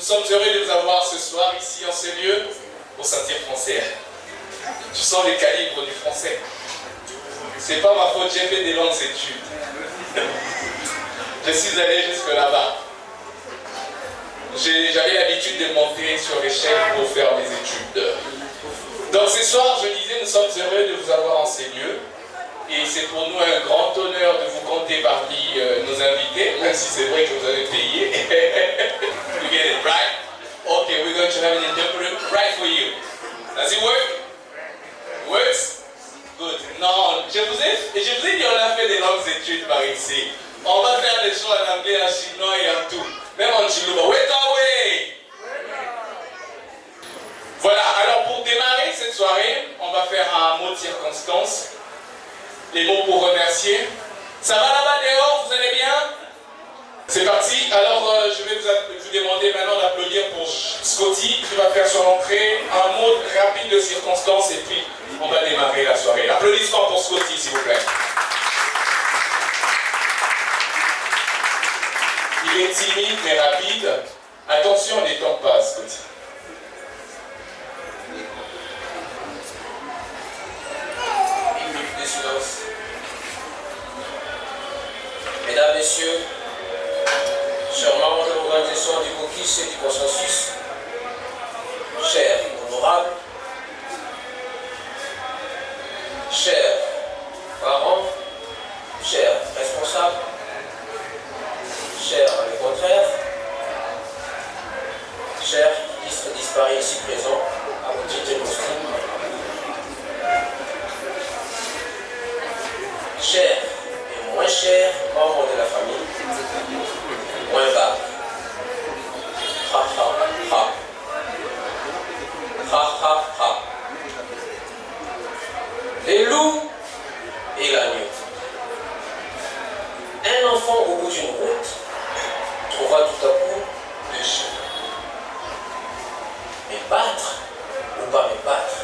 sommes heureux de vous avoir ce soir ici en ce lieu pour sentir français. Tu sens le calibre du français. C'est pas ma faute, j'ai fait des longues études. Je suis allé jusque là-bas. J'avais l'habitude de monter sur l'échelle pour faire mes études. Donc ce soir, je disais, nous sommes heureux de vous avoir en ces lieux. Et c'est pour nous un grand honneur de vous compter parmi nos invités, même si c'est vrai que vous avez payé. You get it, right? Okay, we're going to have an interpreter right for you. Does it work? Works? Good. Non, je vous ai dit on a fait des longues études par ici. On va faire des choses en anglais, en chinois et en tout. Même en chilouba. Wait away! Voilà, alors pour démarrer cette soirée, on va faire un mot de circonstance. Les mots pour remercier. Ça va là-bas dehors, vous allez bien? C'est parti. Alors je vais vous demander maintenant d'applaudir pour Scotty qui va faire son entrée. Un mot rapide de circonstance et puis on va démarrer la soirée. Applaudissements pour Scotty s'il vous plaît. Il est timide mais rapide. Attention, on n'étend pas Scotty. Mesdames, Messieurs, chers membres de l'organisation du caucus et du consensus, chers honorables, chers parents, chers responsables, chers les contraires, chers ministres disparus ici présents, à votre titre costume, chers et moins chers membres de la famille, moins bas. Ha ha ha. Ha ha ha. Les loups et l'agneau. Un enfant au bout d'une route trouvera tout à coup deux chiens. Me battre ou pas me battre,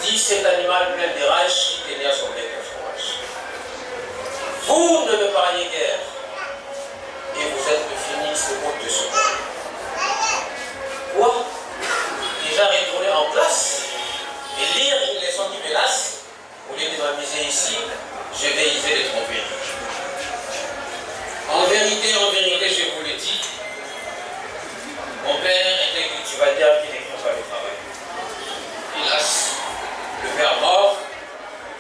dit cet animal plein de rage qui tenait à son bec de fromage. Vous ne me parliez guère, et vous êtes le phénix au bout de ce monde. Quoi? Déjà retourner en classe et lire une leçon qui me lasse? Au lieu de m'amuser ici, je vais essayer de tromper. En vérité, je vous le dis, mon père était cultivateur qui n'écrit pas le travail. Hélas, le père mort,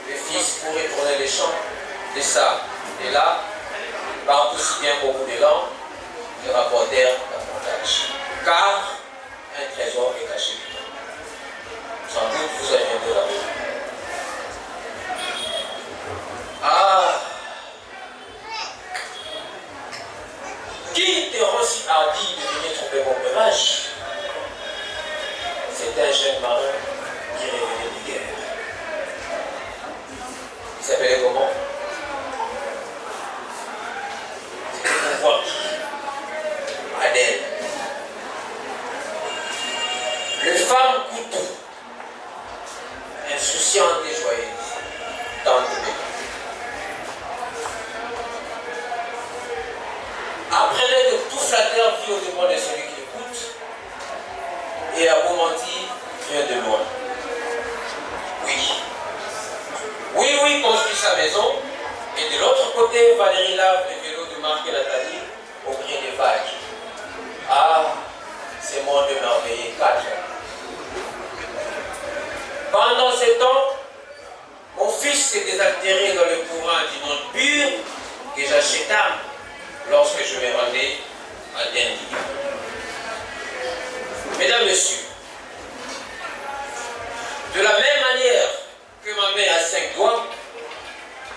le fils pour retourner les champs, de ça et là, partent aussi bien qu'au bout de l'an, les rapportèrent davantage. Car un trésor est caché. Sans doute vous avez un peu la vie. Ah! Qui te rend si hardi de venir tromper mon breuvage? C'est un jeune marin qui revenait de guerre. Il s'appelait comment? C'était pour voir qui? Adèle. Le femme couteau, insouciante et joyeuse, tante de apprenez de tout flatteur vit au dépens de celui qui écoute, et à beau mentir vient de loin. Oui, construit sa maison, et de l'autre côté, Valérie lave le vélo de Marc et Nathalie au gré des vagues. Ah, c'est mon de merveilleux 4 ans. Pendant ce temps, mon fils s'est désaltéré dans le courant du monde pur que j'acheta lorsque je me rendais à Dendy. Mesdames, Messieurs, de la même manière que ma main a 5 doigts,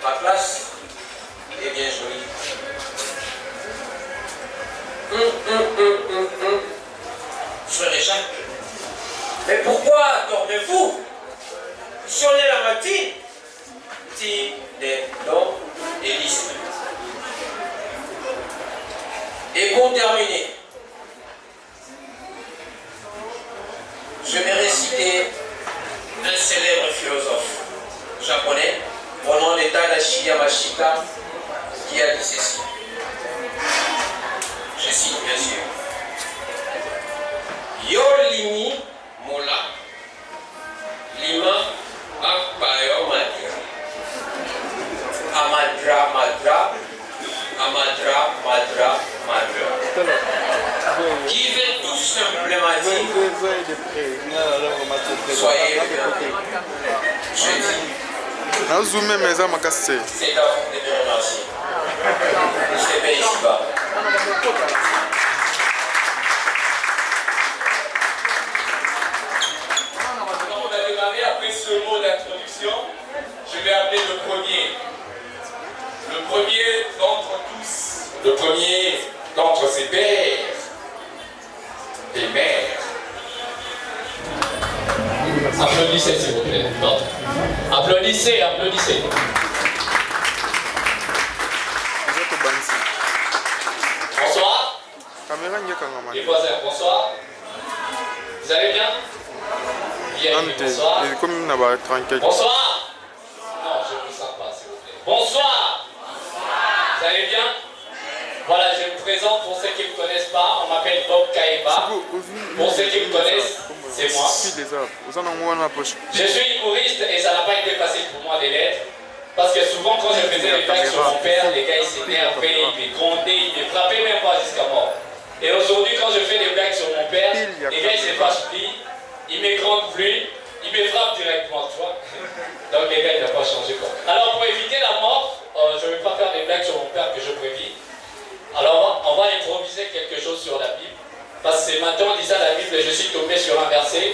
ma place est bien jolie. Frère Jacques, mais pourquoi dormez-vous? Sonnez la matinée, dit des noms et listes. Et pour terminer, je vais réciter un célèbre philosophe japonais au nom de Tadashi Yamashita qui a dit ceci. Je cite bien sûr. Soyez jeudi. C'est à vous de me remercier. Je les paye ici-bas. On a démarré après ce mot d'introduction. Je vais appeler le premier. Le premier d'entre tous. Le premier d'entre ses pères et mères. Applaudissez s'il vous plaît. Non. Applaudissez, applaudissez. Bonsoir. Les voisins, bonsoir. Vous allez bien? Bien, bonsoir. Bonsoir. Non, je ne vous sens pas s'il vous plaît. Bonsoir. Vous allez bien? Voilà, je me présente pour ceux qui ne me connaissent pas. On m'appelle Bob Kaeba. Pour ceux qui me connaissent, c'est moi. Je suis humoriste et ça n'a pas été facile pour moi de l'être. Parce que souvent, quand je faisais les blagues sur mon père, les gars ils s'énervaient, ils me grondaient, ils me frappaient même pas jusqu'à mort. Et aujourd'hui, quand je fais des blagues sur mon père, les gars ils se fâchent plus, ils me grondent plus, ils me frappent directement, tu vois. Donc les gars ils n'ont pas changé quoi. Alors pour éviter la mort, je ne vais pas faire des blagues sur mon père que je prévis. Alors on va improviser quelque chose sur la Bible. Parce que ce matin en lisant la Bible, je suis tombé sur un verset,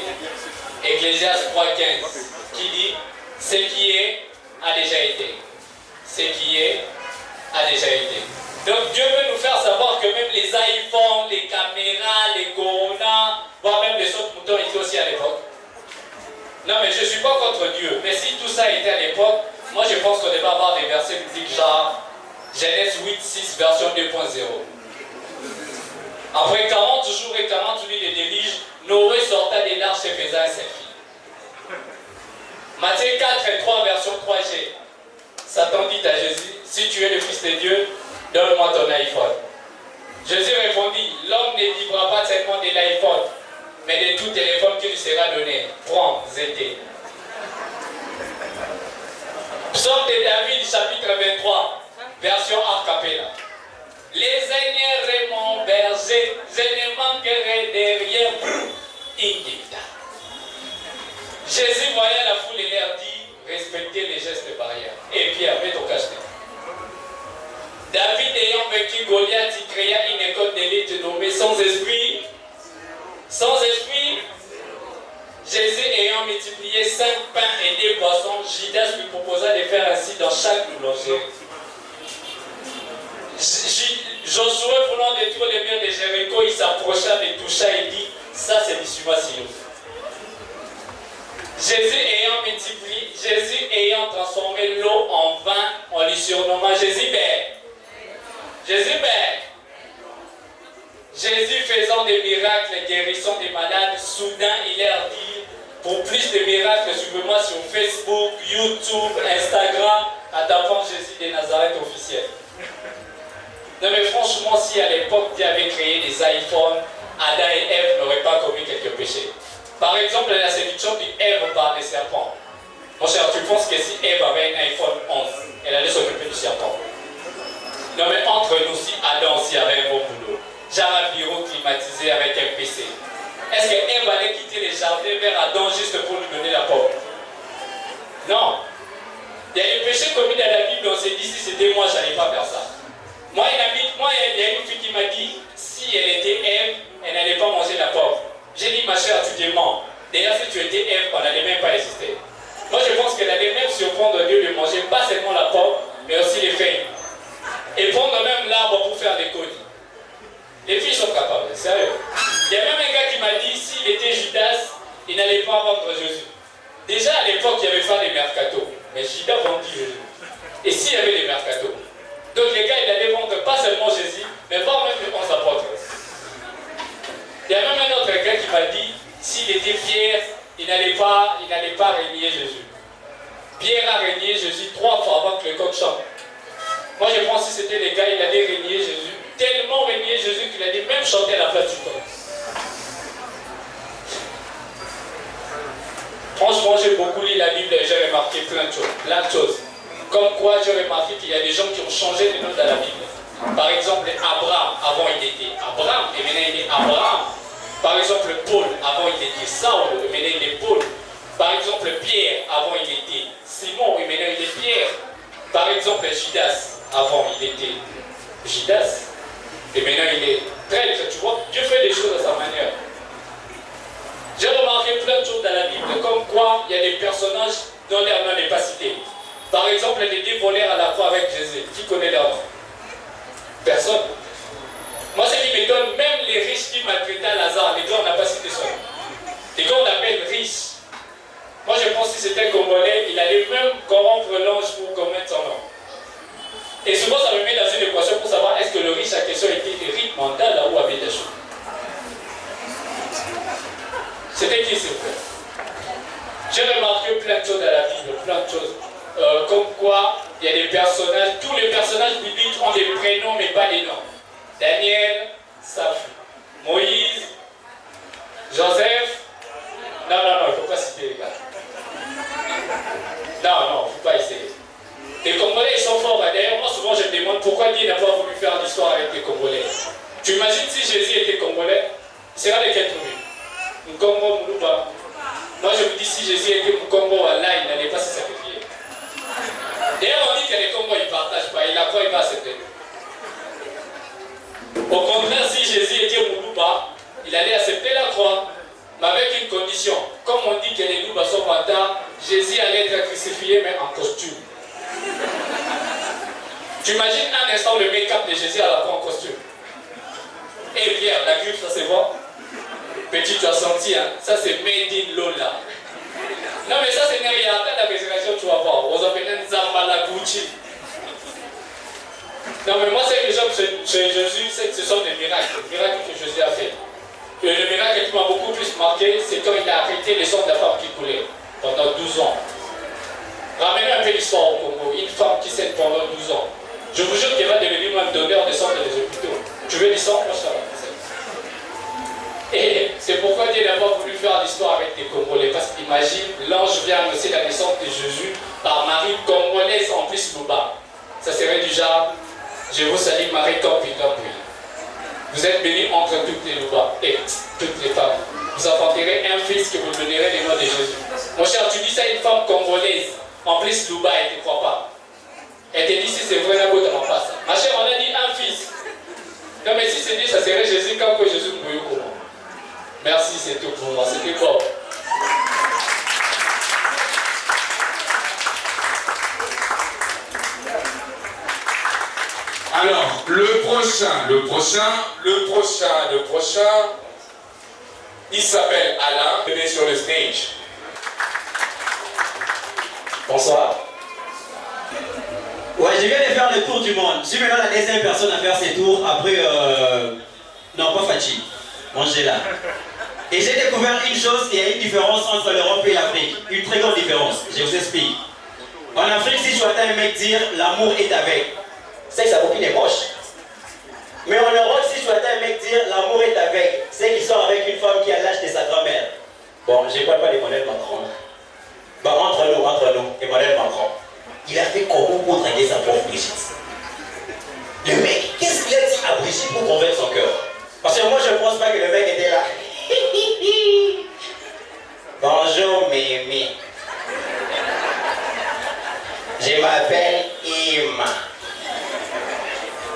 Ecclésiaste 3,15, qui dit « Ce qui est a déjà été. Ce qui est a déjà été. » Donc Dieu veut nous faire savoir que même les iPhones, les caméras, les Corona, voire même les autres moutons étaient aussi à l'époque. Non mais je ne suis pas contre Dieu, mais si tout ça était à l'époque, moi je pense qu'on devait avoir des versets bibliques genre Genèse 8,6 version 2.0. Après 40 jours et 40 nuits de déluge, Noé sortait de l'arche et faisait ses filles. Matthieu 4 et 3 version 3G. Satan dit à Jésus, si tu es le Fils de Dieu, donne-moi ton iPhone. Jésus répondit, l'homme ne vivra pas seulement de l'iPhone, mais de tout téléphone qui lui sera donné. Prends, zété. Psaume de David, chapitre 23, version a cappella. Les seigneurs mon berger, je ne manquerai de rien. Indicta. Jésus voyait la foule et leur dit, respectez les gestes barrières. Et Pierre, mets ton cache-nez. David ayant vaincu Goliath, il créa une école d'élite nommée Sans Esprit. Sans Esprit, Jésus ayant multiplié 5 pains et 2 poissons, Judas lui proposa de faire ainsi dans chaque boulangerie. Josué voulant détruire les murs de Jéricho, il s'approcha, les toucha et dit, ça c'est du Silo. Jésus ayant transformé l'eau en vin, en lui surnommant Jésus-Père. Jésus-Père. Jésus faisant des miracles, guérissant des malades, soudain il leur dit, pour plus de miracles, suivez-moi sur Facebook, YouTube, Instagram, en tapant Jésus de Nazareth officiel. Non mais franchement, si à l'époque Dieu avait créé des iPhones, Adam et Ève n'auraient pas commis quelques péchés. Par exemple, la séduction d'Ève par les serpents. Mon cher, tu penses que si Ève avait un iPhone 11, elle allait s'occuper du serpent? Non mais entre nous, si Adam aussi avait un bon boulot, genre un bureau climatisé avec un PC, est-ce que Ève allait quitter les jardins vers Adam juste pour lui donner la pomme? Non. Il y a des péchés commis dans la Bible, on s'est dit si c'était moi, je n'allais pas faire ça. Moi, il y a une fille qui m'a dit, si elle était Ève, elle n'allait pas manger la pomme. J'ai dit, ma chère, tu te mens. D'ailleurs, si tu étais Ève, on n'allait même pas exister. Moi, je pense qu'elle allait même surprendre Dieu de manger pas seulement la pomme, mais aussi les feuilles. Et prendre même l'arbre pour faire des colis. Les filles sont capables, sérieux. Il y a même un gars qui m'a dit, s'il était Judas, il n'allait pas vendre Jésus. Déjà, à l'époque, il n'y avait pas les mercatos. Mais Judas vendit Jésus. Et s'il y avait les mercatos? Donc les gars, ils allaient vendre pas seulement Jésus, mais voir même les 11 apôtres. Il y a même un autre gars qui m'a dit, s'il était Pierre, il n'allait pas régner Jésus. Pierre a régné Jésus 3 fois avant que le coq chante. Moi je pense que si c'était les gars, il allait régner Jésus. Tellement régner Jésus qu'il allait même chanter à la place du coq. Franchement, j'ai beaucoup lu la Bible et j'ai remarqué plein de choses. Comme quoi, j'ai remarqué qu'il y a des gens qui ont changé de nom dans la Bible. Par exemple, Abraham, avant il était Abraham, et maintenant il est Abraham. Par exemple, Paul, avant il était Saul, et maintenant il est Paul. Par exemple, Pierre, avant il était Simon, et maintenant il est Pierre. Par exemple, Judas, avant il était Judas, et maintenant il est traître. Tu vois, Dieu fait des choses à sa manière. J'ai remarqué plein de choses dans la Bible, comme quoi il y a des personnages dont leur nom n'est pas cité. Par exemple, les deux volèrent à la croix avec Jésus. Qui connaît leur nom? Personne. Moi, ce qui m'étonne, même les riches qui maltraitaient Lazare, les gars, on n'a pas cité son nom. Les gars, on l'appelle riche. Moi, je pense que si c'était Congolais, il allait même corrompre l'ange pour commettre son nom. Et souvent, ça me met dans une équation pour savoir est-ce que le riche à question était Eric Mandala ou Abedachou. C'était qui, s'il vous plaît? J'ai remarqué plein de choses dans la Bible, plein de choses. Comme quoi, il y a des personnages, tous les personnages bibliques ont des prénoms mais pas des noms. Daniel, Safi, Moïse, Joseph. Non, il ne faut pas citer les gars. Non, il ne faut pas essayer. Les Congolais, ils sont forts. D'ailleurs, moi, souvent, je me demande pourquoi Dieu n'a pas voulu faire l'histoire avec les Congolais. Tu imagines si Jésus était Congolais, il sera de quelle tribu? Nkongo, Moulouba. Moi, je vous dis, si Jésus était Nkongo, Allah, il n'allait pas se sacrifier. D'ailleurs, on dit que les Congos, ils ne partagent pas. Il a quoi, il va accepter. Au contraire, si Jésus était Moulouba, il allait accepter la croix. Mais avec une condition. Comme on dit que les Louba sont bâtards, Jésus allait être crucifié, mais en costume. Tu imagines un instant le make-up de Jésus à la croix en costume. Et Pierre, la griffe, ça se voit. Petit, tu as senti, hein? Ça c'est made in Lola. Non mais ça c'est rien, attends la résurrection, tu vas voir. Vous appelez Nzambala Gucci. Non mais moi c'est que j'aime chez Jésus, c'est que ce sont des miracles que Jésus a fait. Et le miracle qui m'a beaucoup plus marqué, c'est quand il a arrêté les sangs de la femme qui coulait pendant 12 ans. Ramenez un peu l'histoire au Congo, une femme qui saigne pendant 12 ans. Je vous jure qu'elle va devenir même donneur de sang dans les hôpitaux. Tu veux du sang? Moi ça va. Et c'est pourquoi Dieu n'a pas voulu faire l'histoire avec les Congolais. Parce qu'imagine, l'ange vient annoncer la naissance de Jésus par Marie congolaise en plus Louba. Ça serait du genre, je vous salue Marie Campi. Vous êtes bénie entre toutes les Louba et toutes les femmes. Vous enfanterez un fils que vous donnerez le nom de Jésus. Mon cher, tu dis ça à une femme congolaise, en plus Louba, elle ne te croit pas. Elle te dit si c'est vrai, la botte en passe. Ma chère, on a dit un fils. Non mais si c'est dit, ça serait Jésus quand Jésus nous comment. Merci, c'est tout pour moi. C'était Bob. Alors, le prochain, il s'appelle Alain. Il est sur le stage. Bonsoir. Ouais, je viens de faire le tour du monde. Je suis maintenant la deuxième personne à faire ces tours après, non pas Fachi, Angela. Et j'ai découvert une chose, il y a une différence entre l'Europe et l'Afrique. Une très grande différence, je vous explique. En Afrique, si tu entends un mec dire l'amour est avec, c'est que sa copine est moche. Mais en Europe, si tu entends un mec dire l'amour est avec, c'est qu'il sort avec une femme qui a l'âge de sa grand-mère. Bon, je ne parle pas d'Emmanuel Macron. Bah, entre nous, Emmanuel Macron. Il a fait comment pour draguer sa pauvre Brigitte? Le mec, qu'est-ce qu'il a dit à Brigitte pour convaincre son cœur? Parce que moi, je ne pense pas que le mec était là. Bonjour Mimi. Je m'appelle Ima.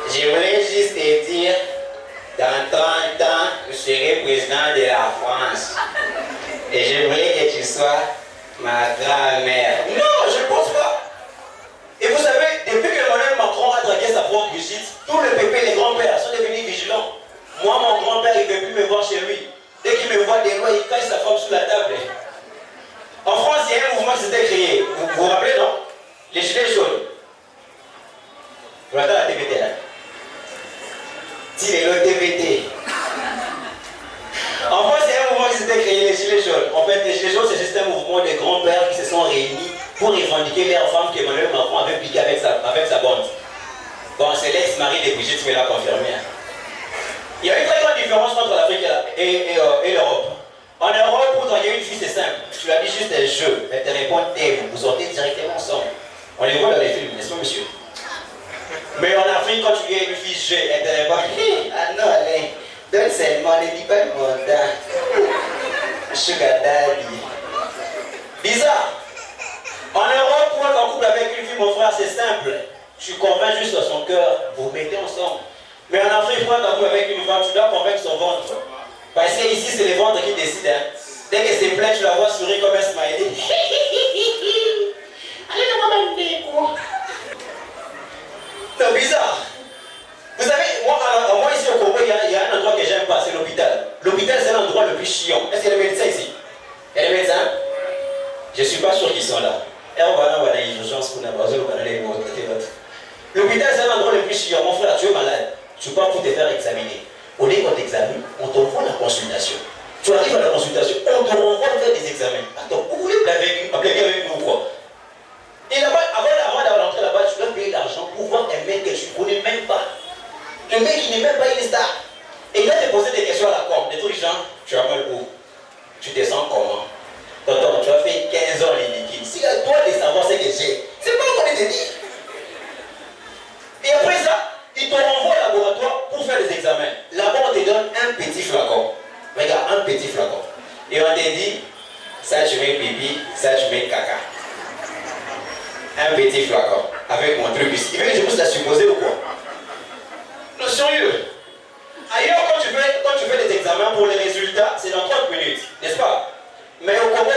Je voulais juste te dire, dans 30 ans, je serai président de la France. Et je voulais que tu sois ma grand-mère. Non, je ne pense pas. Et vous savez, depuis que Emmanuel Macron a dragué sa propre Brigitte, tous les pépés, les grands-pères sont devenus vigilants. Moi, mon grand-père, il ne veut plus me voir chez lui. Dès qu'il me voit des lois, il cache sa femme sous la table. En France, il y a un mouvement qui s'était créé. Vous vous rappelez, non? Les gilets jaunes. Vous regardez la TVT là. Dis-le, le TVT. En France, il y a un mouvement qui s'était créé, les gilets jaunes. En fait, les gilets jaunes, c'est juste un mouvement de grands-pères qui se sont réunis pour revendiquer leur femme qu'Emmanuel Macron avait piqué avec sa bande. Bon, c'est l'ex-mari de Brigitte qui me l'a confirmé. Il y a une très grande différence entre l'Afrique et l'Europe. En Europe, pour draguer une fille, c'est simple. Tu lui as dit juste un jeu. Elle te répond t'aime. Vous sortez directement ensemble. On les voit dans les films, n'est-ce pas, monsieur? Mais en Afrique, quand tu viens une fille, elle te répond ah non, allez, Donne seulement, ne dis pas montant. Sugar daddy. Bizarre. En Europe, pour être en couple avec une fille, mon frère, c'est simple. Tu convaincs juste à son cœur, vous vous mettez ensemble. Mais en Afrique, pour être en couple avec une femme, tu dois convaincre son ventre. Parce que ici, c'est les ventres qui décident. Hein. Dès que c'est plein, tu la vois sourire comme un smiley. Allez, c'est bizarre. Vous savez, moi ici au Congo, il y a un endroit que j'aime pas, c'est l'hôpital. L'hôpital, c'est l'endroit le plus chiant. Est-ce qu'il y a des médecins ici? Il y a des médecins? Je ne suis pas sûr qu'ils sont là. L'hôpital, c'est l'endroit le plus chiant. Mon frère, tu es malade. Tu pars pour te faire examiner. Au lieu qu'on t'examine, on t'envoie la consultation. Tu arrives à la consultation, on te renvoie faire des examens. Attends, vous voulez blaguer avec nous ou quoi? Et là-bas, avant d'avoir rentré là-bas, tu dois payer l'argent pour voir un mec que tu ne connais même pas. Le mec, il n'est même pas une star. Et il va te poser des questions à la con. Des trucs genre, tu as mal où? Tu te sens comment? Tonton, tu as fait 15 ans les liquides. C'est à toi de savoir ce que j'ai. C'est pas ce qu'on te dit. Et après ça, ils te renvoient au laboratoire pour faire des examens. Là-bas, on te donne un petit flacon. Regarde, un petit flacon. Et on te dit, ça tu mets pipi, ça tu mets caca. Un petit flacon. Avec mon truc ici. Il veut que je puisse la supposer ou quoi? Non, sérieux. Ailleurs, quand tu fais des examens pour les résultats, c'est dans 30 minutes, n'est-ce pas? Mais au Congo,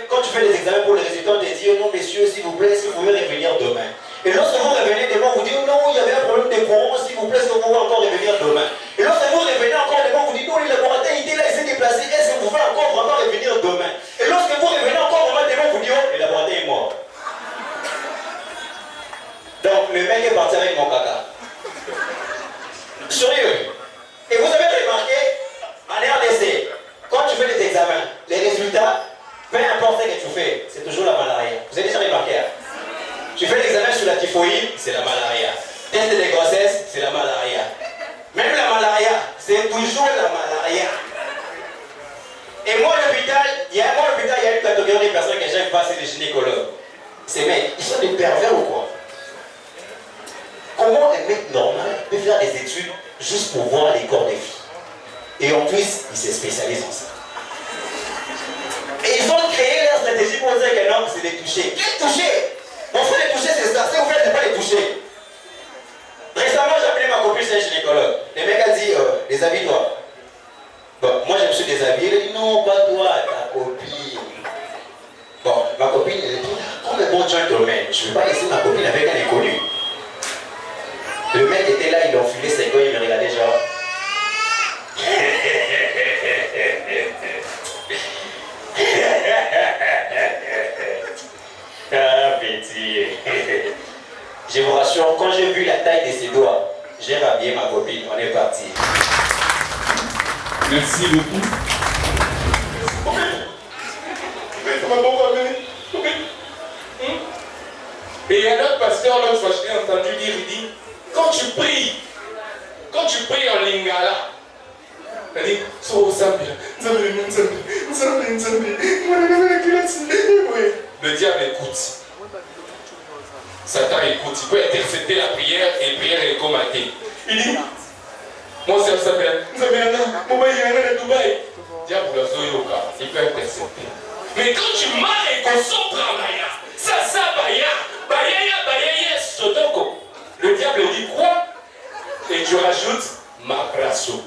quand tu fais des examens pour les résultats, on te dit, oh non, messieurs, s'il vous plaît, si vous pouvez revenir demain. Et lorsque vous revenez demain, vous dites, oh non, il y avait un problème de courant, s'il vous plaît, est-ce que vous pouvez encore revenir demain? Et lorsque vous revenez encore demain, vous dites, non, le laboratoire était là, il s'est déplacé, est-ce que vous pouvez encore vraiment revenir demain? Et lorsque vous revenez encore vraiment demain, vous dites, oh, le laboratoire est mort. Donc, le mec est parti avec mon caca. Sérieux. Et vous avez remarqué, en RDC, quand tu fais des examens, les résultats, peu importe ce que tu fais, c'est toujours la malaria. Vous avez déjà remarqué, hein? Tu fais l'examen sur la typhoïde, c'est la malaria. Test de grossesse, c'est la malaria. Même la malaria, c'est toujours la malaria. Et moi, à l'hôpital, il y a une catégorie de personnes que j'aime pas, c'est les gynécologues. Ces mecs, ils sont des pervers ou quoi? Comment un mec normal peut faire des études juste pour voir les corps des filles? Et en plus, ils se spécialisent en ça. Et ils ont créé leur stratégie pour dire que non, c'est les toucher. Quel toucher? Mon frère, les toucher, c'est ça. C'est ouvert de ne pas les toucher. Récemment, j'ai appelé ma copine, c'est un gynécologue. Le mec a dit, déshabille-toi. Bon, moi, je me suis déshabillé. Il a dit, non, pas toi, ta copine. Bon, ma copine, elle dit, comme un bon gentleman, je ne vais pas laisser ma copine avec un inconnu. Le mec était là, il a enfilé ses gants, il me regardait genre. Ah, petit. Je vous rassure, quand j'ai vu la taille de ses doigts, j'ai rhabillé ma copine, on est parti. Merci beaucoup. Et il y a un autre pasteur, l'autre fois, je l'ai entendu dire, il dit, quand tu pries en lingala, il dit, le diable écoute. Satan écoute, il peut intercepter la prière et la prière est commentée. Il dit, moi c'est ça, diable il peut intercepter. Mais quand tu marres et qu'on s'en prend, le diable dit quoi? Et tu rajoutes Mabrasso.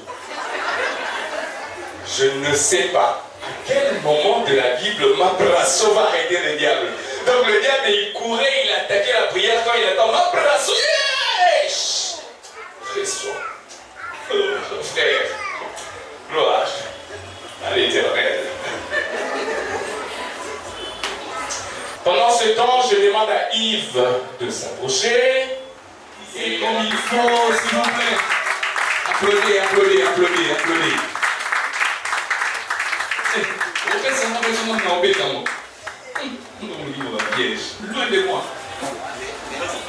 Je ne sais pas à quel moment de la Bible Mabrasso va arrêter le diable. Donc le diable il courait, il attaquait la prière quand il attend Mabrasso. Frère, gloire à l'Éternel. Pendant ce temps, je demande à Yves de s'approcher. Et comme il faut, s'il vous plaît, applaudez. Loin de moi.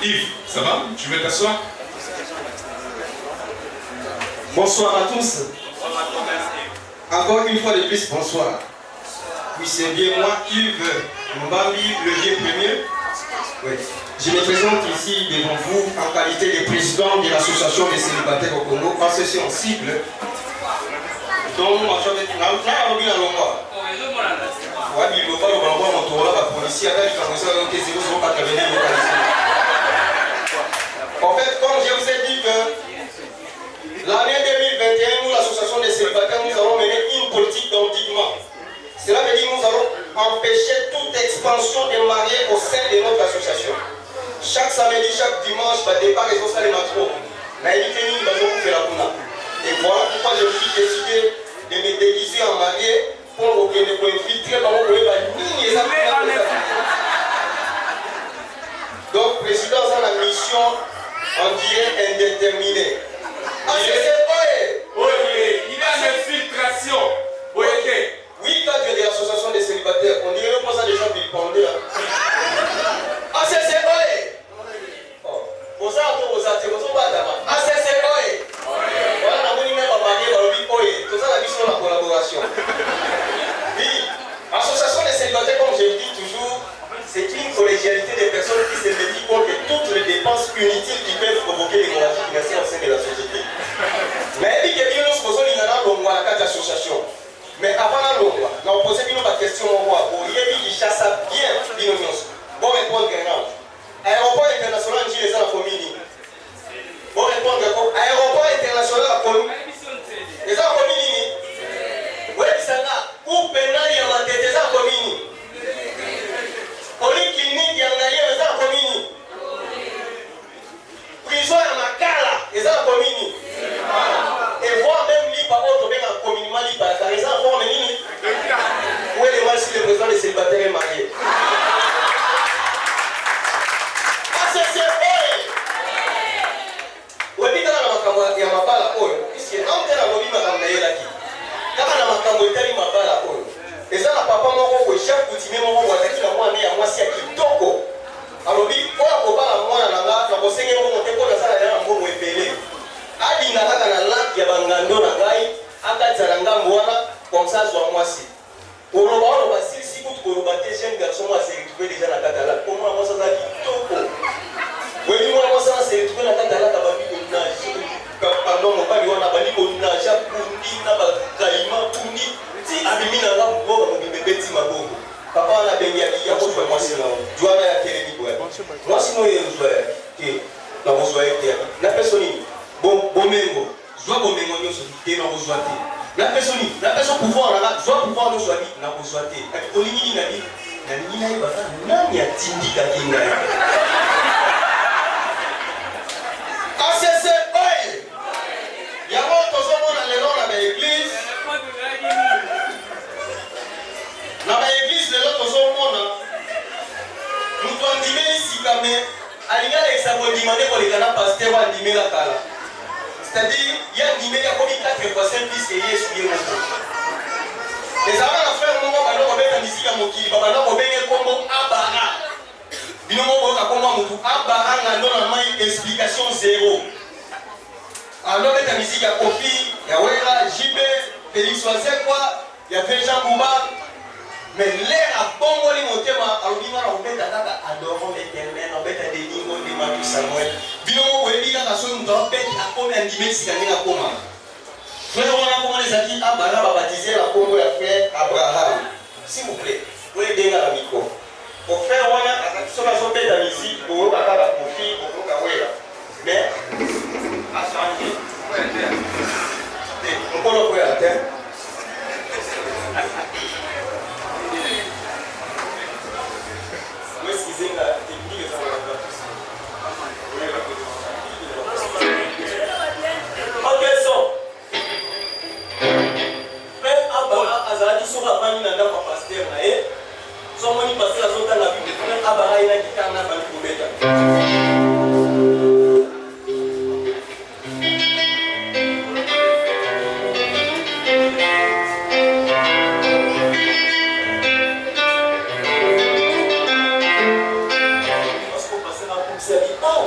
Yves, ça va? Tu veux t'asseoir? Bonsoir à tous. Encore une fois de plus, bonsoir. Oui, c'est bien moi, Yves Mbambi, le vieux premier. Oui. Je me présente ici devant vous en qualité de président de l'association des célibataires au Congo, parce que c'est en cible Donc, moi, je vais dire, là, on a l'ombre. Ouais, mais le bal, on va voir mon tour là, la police, a dit qu'on s'est arrêté 0089 localisé. En fait, comme je vous ai dit que l'année 2021, nous, l'association des célibataires, nous allons mener une politique d'endiguement. Cela veut dire que nous allons empêcher toute expansion des mariés au sein de notre association. Chaque samedi, chaque dimanche, bah, départ et social et matro. Et voilà pourquoi je me suis décidé de me déguiser en marié pour que ne infiltrer par mon collègue. Donc, président, ça la mission, on dirait indéterminée. Ah, c'est Oui, il y a une infiltration. Oui, cadre de l'association des célibataires, on dirait pas ça des gens qui pendaient. Ah, c'est vous avez voilà, on a même pas marié, tout ça la mission de la collaboration. Oui, l'association des célibataires, comme je le dis toujours, c'est une collégialité des personnes qui se médient contre toutes les dépenses inutiles qui peuvent provoquer l'hémorragie financière au sein de la société. Mais il y a bien nous posons la carte d'association. Mais avant la loi, on a posé une question au roi pour y aller qui chasse bien l'innovation. Bon répondre grand. Aéroport international de la commune. Bon répondre aéroport international de la commune. Les gens commune. Oui, ça là. Pour pénal il y a ma tête des commune. Polyclinique il y a les gens commune. Prison à Makala, les gens commune. Et voir même lui par contre bien en communément lui par car les gens font menini. Où est le mal si le président des célibataires est marié? ya mabala oyo ici non tena lobi makambo yela ki kaka na makambo etali mabala oyo eza na papa moko ko chef coutumier moko wataki na mwana ya mwasi ya kitoko alobi oya kobala mwana na nga na kosenge moko te ko na sala ya mbongo ebele adinga kaka na laki ya bangando na ngai akatisa na ngambo wana comme ça zwa mwasi oloba oloba silisi kutu koloba te jeune garçon moi s'est retrouvé déjà na kata la pour moi ça za kitoko webi mwana mwasi na s'est retrouvé na kata la kababi ko nage pardon mobali wana bali ko nage pundi na bakaima pundi ti abimi na nga mboka mobimbe ti mabongo papa wana bengi ya ko twa mwasi na juana ya keleni boya mwasi no yezwa ke na bozwa ete na personne bomengo zwa bomengo nyonso te na bozwa te na personne pouvoir na zwa pouvoir no zwa na bozwa te olingi na ni na ni na yeba nani atindika kinga ACC oye yango tozomona lelo na baeglise lelo tozomona mutu andime isika me alingi alekisa kondima nde koleka na paster andimela kala c'est-à-dire ye andimeli akomi 4 fois 5 plus que yesu ye moko ezalaka na frère moko bando kobeta misika ya mokili babanda kobenge kombo abara bino moko boyoka kombo ya mutu abara ngando na mai explication zéro alo beta misika ya kofi ya wera jibe félix wazekwa ya vejan bouba mais l'air a bongoli motema alobi wana kobeta kaka adorons l'éternel obeta deningo nde matu samuel bino moko boyebi kaka soki mutu abeti akomi andime esika ndenge akoma frère wana komona ezalaki abara babatize na kombo ya frère abraham s'il vous plaît oyedenga na micro frère wana soki azobeta misiki boyoka kaka kofi boyoka wera mais achange mokolo koyala te azalaki soki afandi na ndako ya paster na ye somoni paster azotanga bible abara ye na gitare na bandi kobeta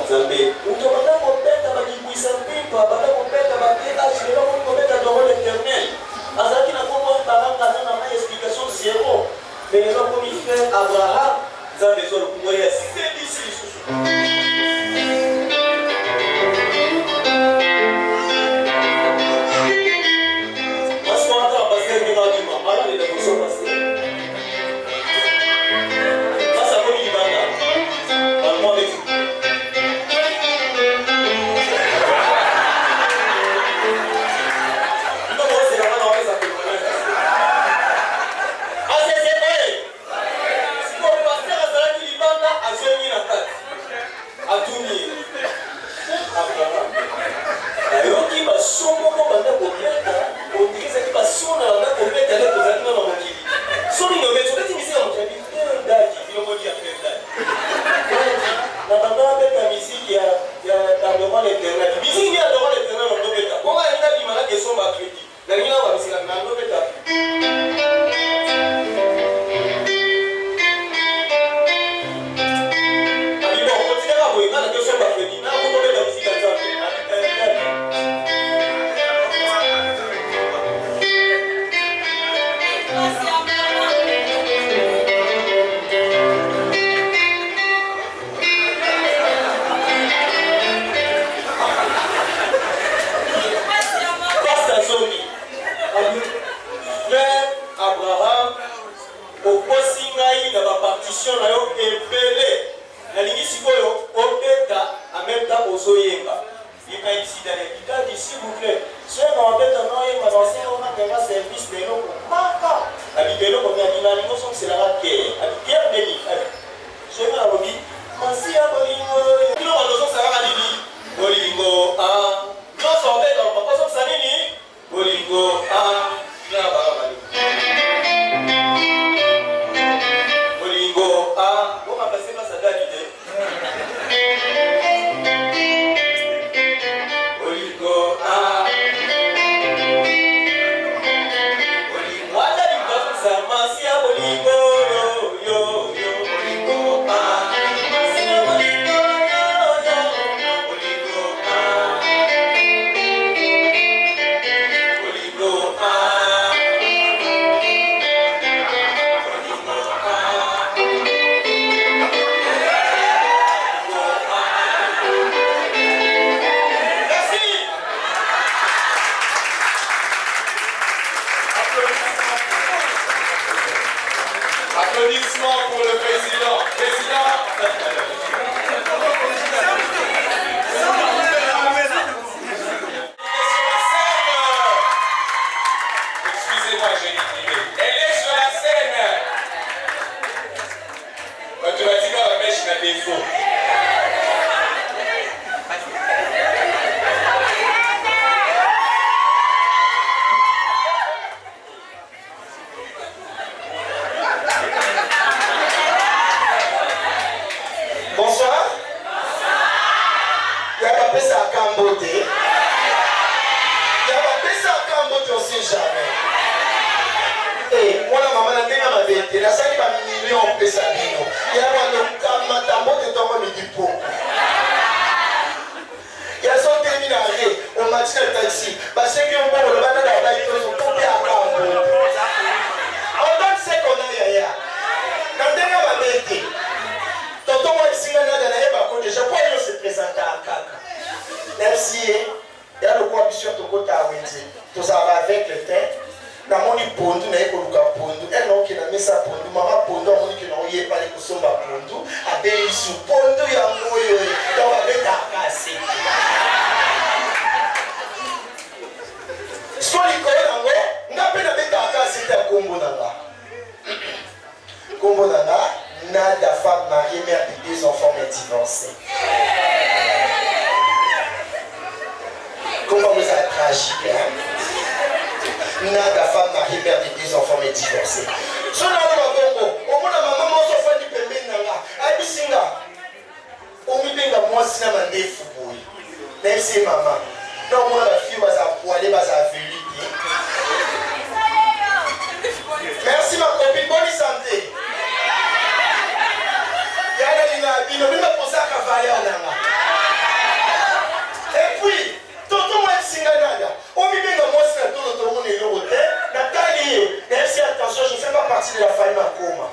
Nzambe mutu abanda kobeta bakibwisa mpimpa abanda kobeta bateache lelo moni kobeta adorons l'éternel azalaki na kombo baranga aza na mai explication zéro mais lelo akomi frère abraham nzambe ezwa lokumu ya sebisi lisusu parce qu'on Applaudissements pour le président. Excusez-moi, j'ai dit. Elle est sur la scène. Automatiquement, la mèche n'a défaut. Bonsoir. Il y a pas pesa à Cambote. Il y a pas pesa à Cambote aussi jamais. Eh, moi la maman n'a pas bête. La salle va million de pesa bino. Il y a pas de Cambote dans mon midi pour. Il y a son terminal. On m'a dit le taxi. Parce que on va le battre dans la ils sont tombés à Cambote. On donne ce qu'on a hier. Quand on va bête. Tonton moi ici là dans déjà pourquoi il se présente à Kaka. Même si il y a le quoi sur ton côté à Wendy. Tout ça va avec le temps. Na moni pondu na eko luka pondu. Elle non qui na mesa pondu maman pondu moni qui non y est pas les kusomba pondu. Abe isu pondu ya moyo. Donc avec ta casse. Soli ko nango ngape na beta casse ta kombo nanga. Kombo nanga Nada femme mariée, mère de 2 enfants mais divorcée. Comment vous êtes tragique, hein? Nada femme mariée, mère de 2 enfants mais divorcée. Si on a un Congo, au moins la maman s'en fait du pembe nanga. Abisinga, on me dit que moi si la main est fou. Même si maman, non moi la fille va s'appoiler, va s'affaler. Merci ma copine, bonne santé. Il ne veut pas penser à cavaler en Nanga. Et puis, tonton moi Singanada, on me dit que moi c'est tout le monde est le hôtel. Nathalie, même si attention, je ne fais pas partie de la famille Makoma.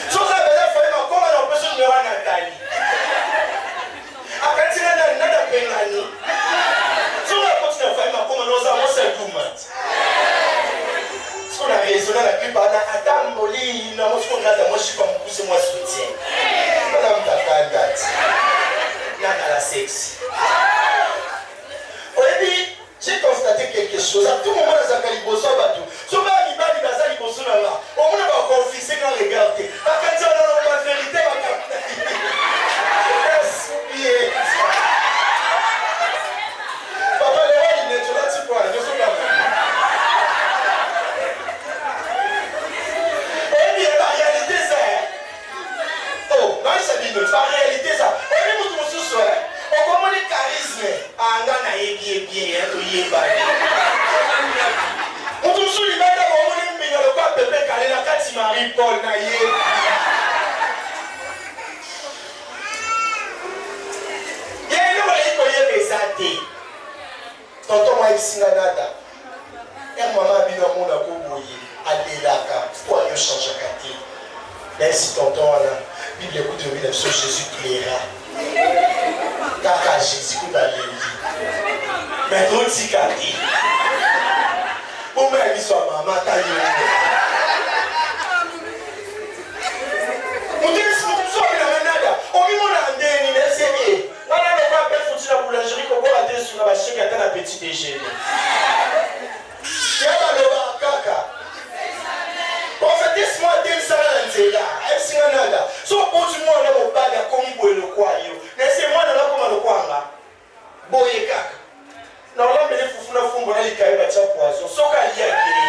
Si on a la famille Makoma, on peut se numéro à Nathalie. Après, tu n'as pas de Pengani. Si on a continué la famille Makoma, nous avons c'est tout le monde. On a raisonné la plupart d'Adam Boli, nous avons fait moi je suis pas beaucoup, c'est moi soutien. Madame Tata, Nada la sexe. Aujourd'hui, j'ai constaté quelque chose. À tout moment, dans la Caliboso, si on va à l'Ibali, dans la Caliboso, au moins on va confisquer quand regarder. Quand on a la vérité, on va oublier. Papa, le roi, il est là, tu vois, je suis pas en réalité ça, on est tout ce on commence le charisme, on a bien, on tout sous les balles, on est le quoi Pépé Calé la carte Marie-Paul naïe. Il y a une fois les athées. tonton moi esinga nada er mama bino mona ko boye adelaka pour yo changer kati merci tonton wana Bible écoute de la chose Jésus plaira kaka Jésus ko daleli mais don't sikati Oma ni so mama ta yo Mutesi mutso bila nada omi mona ndeni na sebe wana le pas faire foutu la boulangerie ko boire des sur la chèque à la petit déjeuner Yaba le ba kaka Prophétesse moi dem sala nzela esinga nada so potu moi na mobaga komi boelo kwa yo na se moi na koma lo kwanga boye kaka na wala mbele fufu na fumbo na likaye bacha poisson soka liya kiri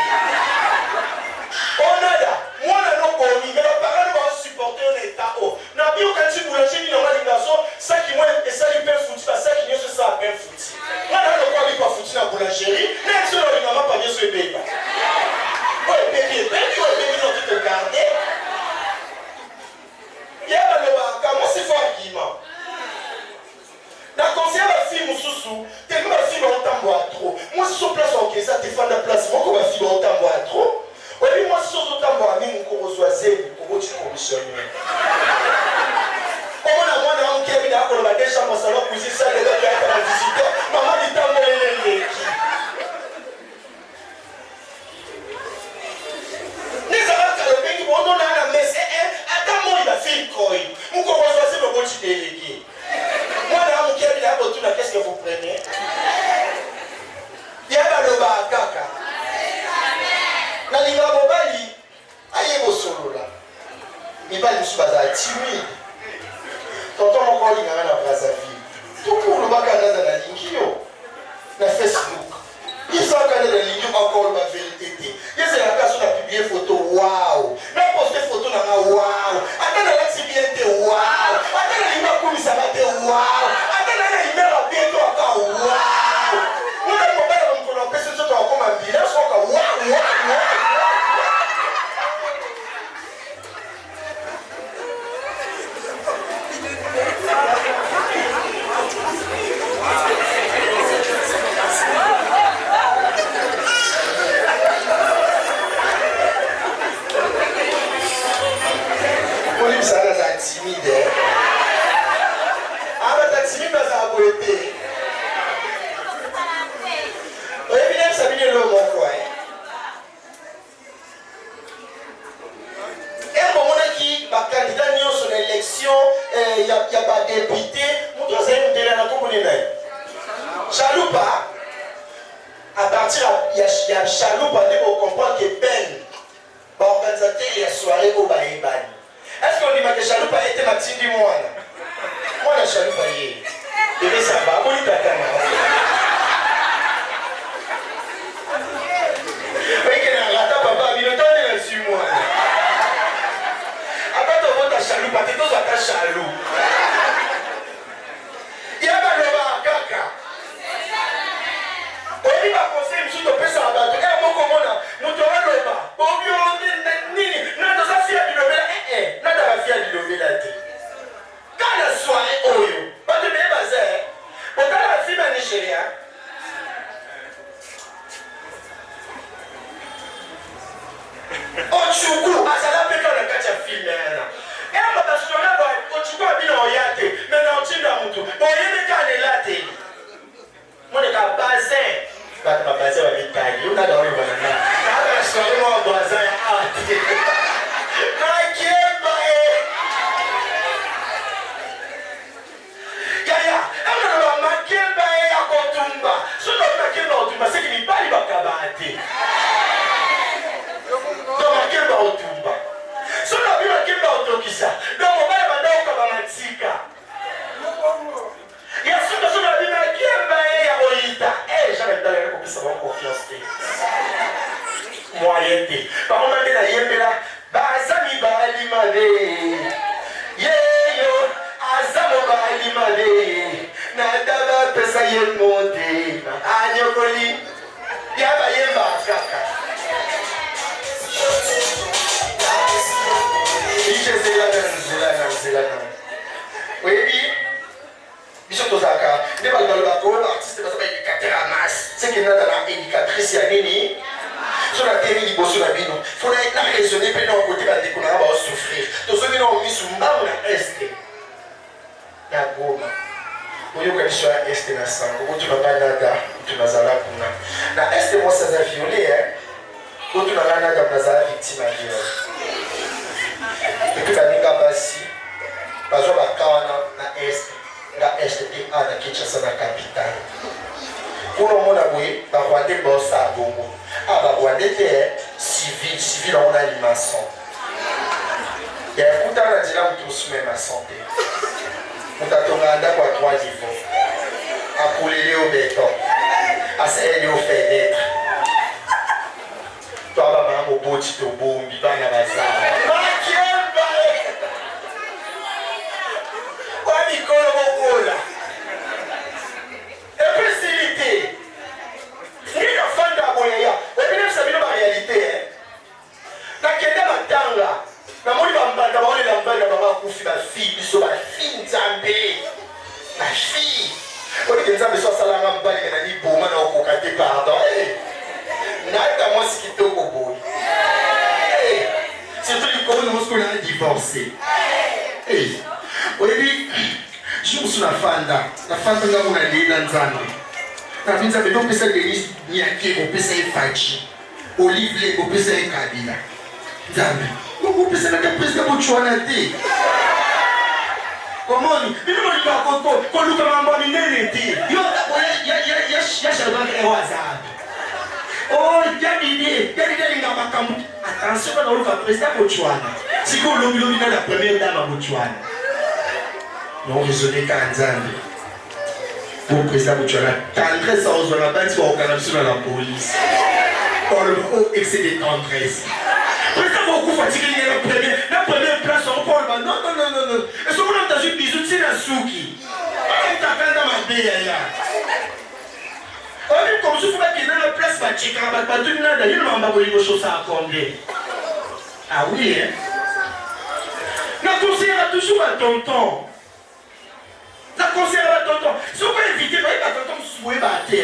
onada mwana no komi mais les parents vont supporter un état haut na bio quand tu boulanger ni normal l'ingaso ça qui moi et ça lui peut foutu ça qui ne se ça bien foutu mwana no kwa lui pas foutu na boulangerie même si on n'a pas bien sur bébé ouais bébé non tu te garder yaba le ba comment c'est fort guiment na conseiller la fille mususu tellement la fille va entambo à trop moi si sur place ok ça te fait la place moi comme la fille va entambo à trop oui moi si sur entambo à mimi ko zoaze ko ti commissionner comment la moi na on qui est là ko ba déjà moi ça va pousser ça les gars qui a visité maman dit tambo les les arabes le bengi bon on a la messe attends moi il a fait quoi mon ko zoaze me bon ti délégué moi là mon cœur il a tout là qu'est-ce que vous prenez yaba le ba kaka na linga mobali aye bo solo là mais pas juste baza timide tonton mon ko linga na Brazzaville tout pour le baka na lingio na Facebook ils sont quand dans lingio encore la vérité ils c'est la personne a publié photo waouh na poster photo na waouh attends la activité waouh attends la linga comme ça va te waouh attends la email a bientôt encore waouh on a mobile on peut l'empêcher ce truc comme un village encore waouh ça là timide ah mais ta timide ça a beauté oui bien ça vient le mon quoi et bon on a qui ba candidat ni sur l'élection il y a pas député mon doit c'est une la commune Chaloupa à partir il y a Chaloupa on comprend que Ben ba organisateur il y a soirée au Baïbani. Est-ce qu'on dit que Chaloupa était ma petite du moi la Chaloupa y est. Il est sympa, on est d'accord. Oui, qu'il y a un ratat, papa, il est dans le sur moi. Après, tu vois ta Chaloupa, tu es tous à ta Chalou. Il y a pas de caca. On dit ma conseil, je suis tombé sur la bateau. Et moi, comment on a mon tour à l'eau. Au mieux, on dit, non, ça fait du lever là. Nada va faire du lever là. Quand la soirée, oyo, pas de bien basé. Pourquoi la fille en Nigeria? Ochuku, asala peka na kacha film na. Et on va t'assurer là, Ochuku a bien oyate, mais non tu n'as mutu. Bon, il est quand il a été. Mon est à basé. Pas de basé va vite tailler. On a dans le banana. Quand la soirée moi basé ah. C'est qu'il n'y a pas de bakabate. Donc, ma kemba otumba. Si on a vu ma kemba otokisa, donc on va y avoir un kabamatika. Il y a ceux qui ont vu ma kemba et ya oita. Eh, j'avais dans les copies, ça va en confiance. Moi, yété. Par contre, on a dit la yémbela, bazami balimade. Yeyo, azamo balimade. Nadaba pesa yemonte. Anyokoli. Yaba yemba kaka. Oui, Bishop Tozaka, ne pas le artiste, parce qu'il y a 4 ramasses. que nada na éducatrice ya nini so na temi liboso na bino faut na raisonner pe na côté ba ndeko na ba souffrir tozomi na omisu mbangu na este ya Goma oyoka biso ya este na sango kutu na nada tunazala kuna na este moi ça a violé kutu na nada tunazala victime ya viol depuis baninga basi bazwa bakawana na este na este te ana Kinshasa na capitale kuna mona boye barwandais bosa bongo barwandais te civil on a l'immension ya kutana na nzela mutu osume mason te mutu atonga ndako ya 3 niveaux akuleli o beton asaleli o fenêtre to abamama moboti tobombi bana bazala mikolo bokola epesili te nina fanda boyeya ebinebisa bino baréalité nakende matanga namoni bambanda baolela mbanda bangakufi bafille biso bafille nzambe bafille olike nzambe so asalanga mbalike na liboma na okoka te pardon nata mwasi kitoko boye surtout likolo na mosiko na divorcé oyebi jour na fanda nga mona lela nzambe na nzambe topesa Denis Nyake kopesa ye Faci Olive Le kopesa ye Kabila nzambe okopesa na président Botswana te komoni bino molinga koluka mambo minene te yo ya shalbak ewazabi yadide makambo attention kana oluka président Botswana siko lobilobi na la première dame à Botswana non raisonner qu'à Nzambe pour le président Botswana tendresse à Ozwana bâti au Canada dans la police par le haut excès de tendresse président beaucoup fatigué la première place on parle non et ce qu'on a dans une bisou c'est la souki on t'appelle dans ma béa on est comme si vous mettez dans la place va checker va pas tout nada il m'a envoyé vos choses à combien ah oui hein la conseillère toujours à tonton la conseillère à tonton si on peut éviter pas tonton souhait battre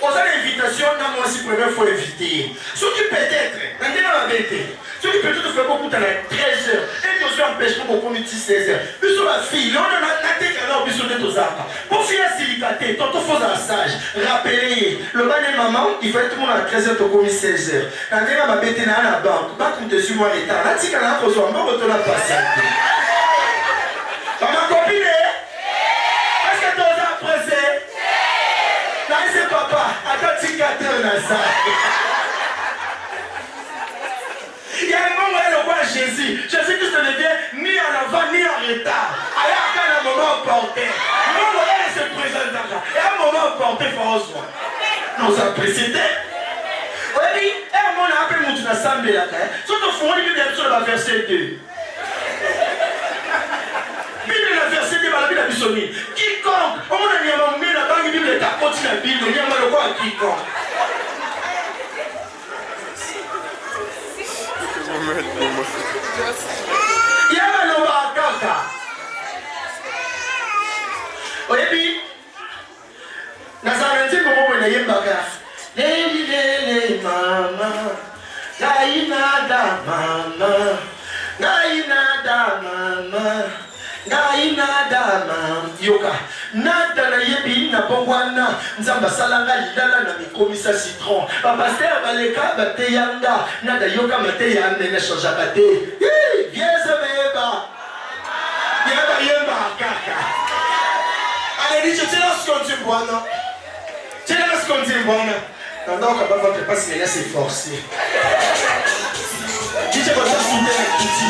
on a l'invitation dans moi si première fois invité ce qui peut-être maintenant la vérité ce qui peut-être faire beaucoup à 13h et que je empêche beaucoup de 16h puis sur la fille on a la tête alors puis sur les deux arbres pour finir silicaté tonton faut un sage rappeler le bas de maman il faut être tout le monde à 13h pour commis 16h quand elle m'a bêté dans la banque pas comme te suis moi l'état là tu as cause on va retourner à passer ma copine est-ce que tu as pressé là c'est papa attends tu as dans ça il y a un moment où elle voit Jésus Christ devient ni en avant ni en retard alors qu'à un moment porté non elle se présente là et à un moment porté force nous a précédé oui un moment on a appelé mon assemblée là surtout faut on dit bien sur le verset 2 Bible la verset 2 la Bible a dit quiconque on a dit à mon la banque Bible est à côté de la Bible il y a mal au quoi quiconque yaba loba kaka oyebi nazala nzembo moko nayembaka lelilele mama ngainada mama ngainada mama ngainada mama yoka nada nayebi na bongwana nzamba salanga lilala na mikomisa citron bapaster baleka bateyanga nada yoka mateya nene changeaka te vieze beba yeba yemba kaka aledice tela sikondi bwana tela sikondi bwana nandoka bavatre pasi nene c'est forcé dice cosa soutene tutti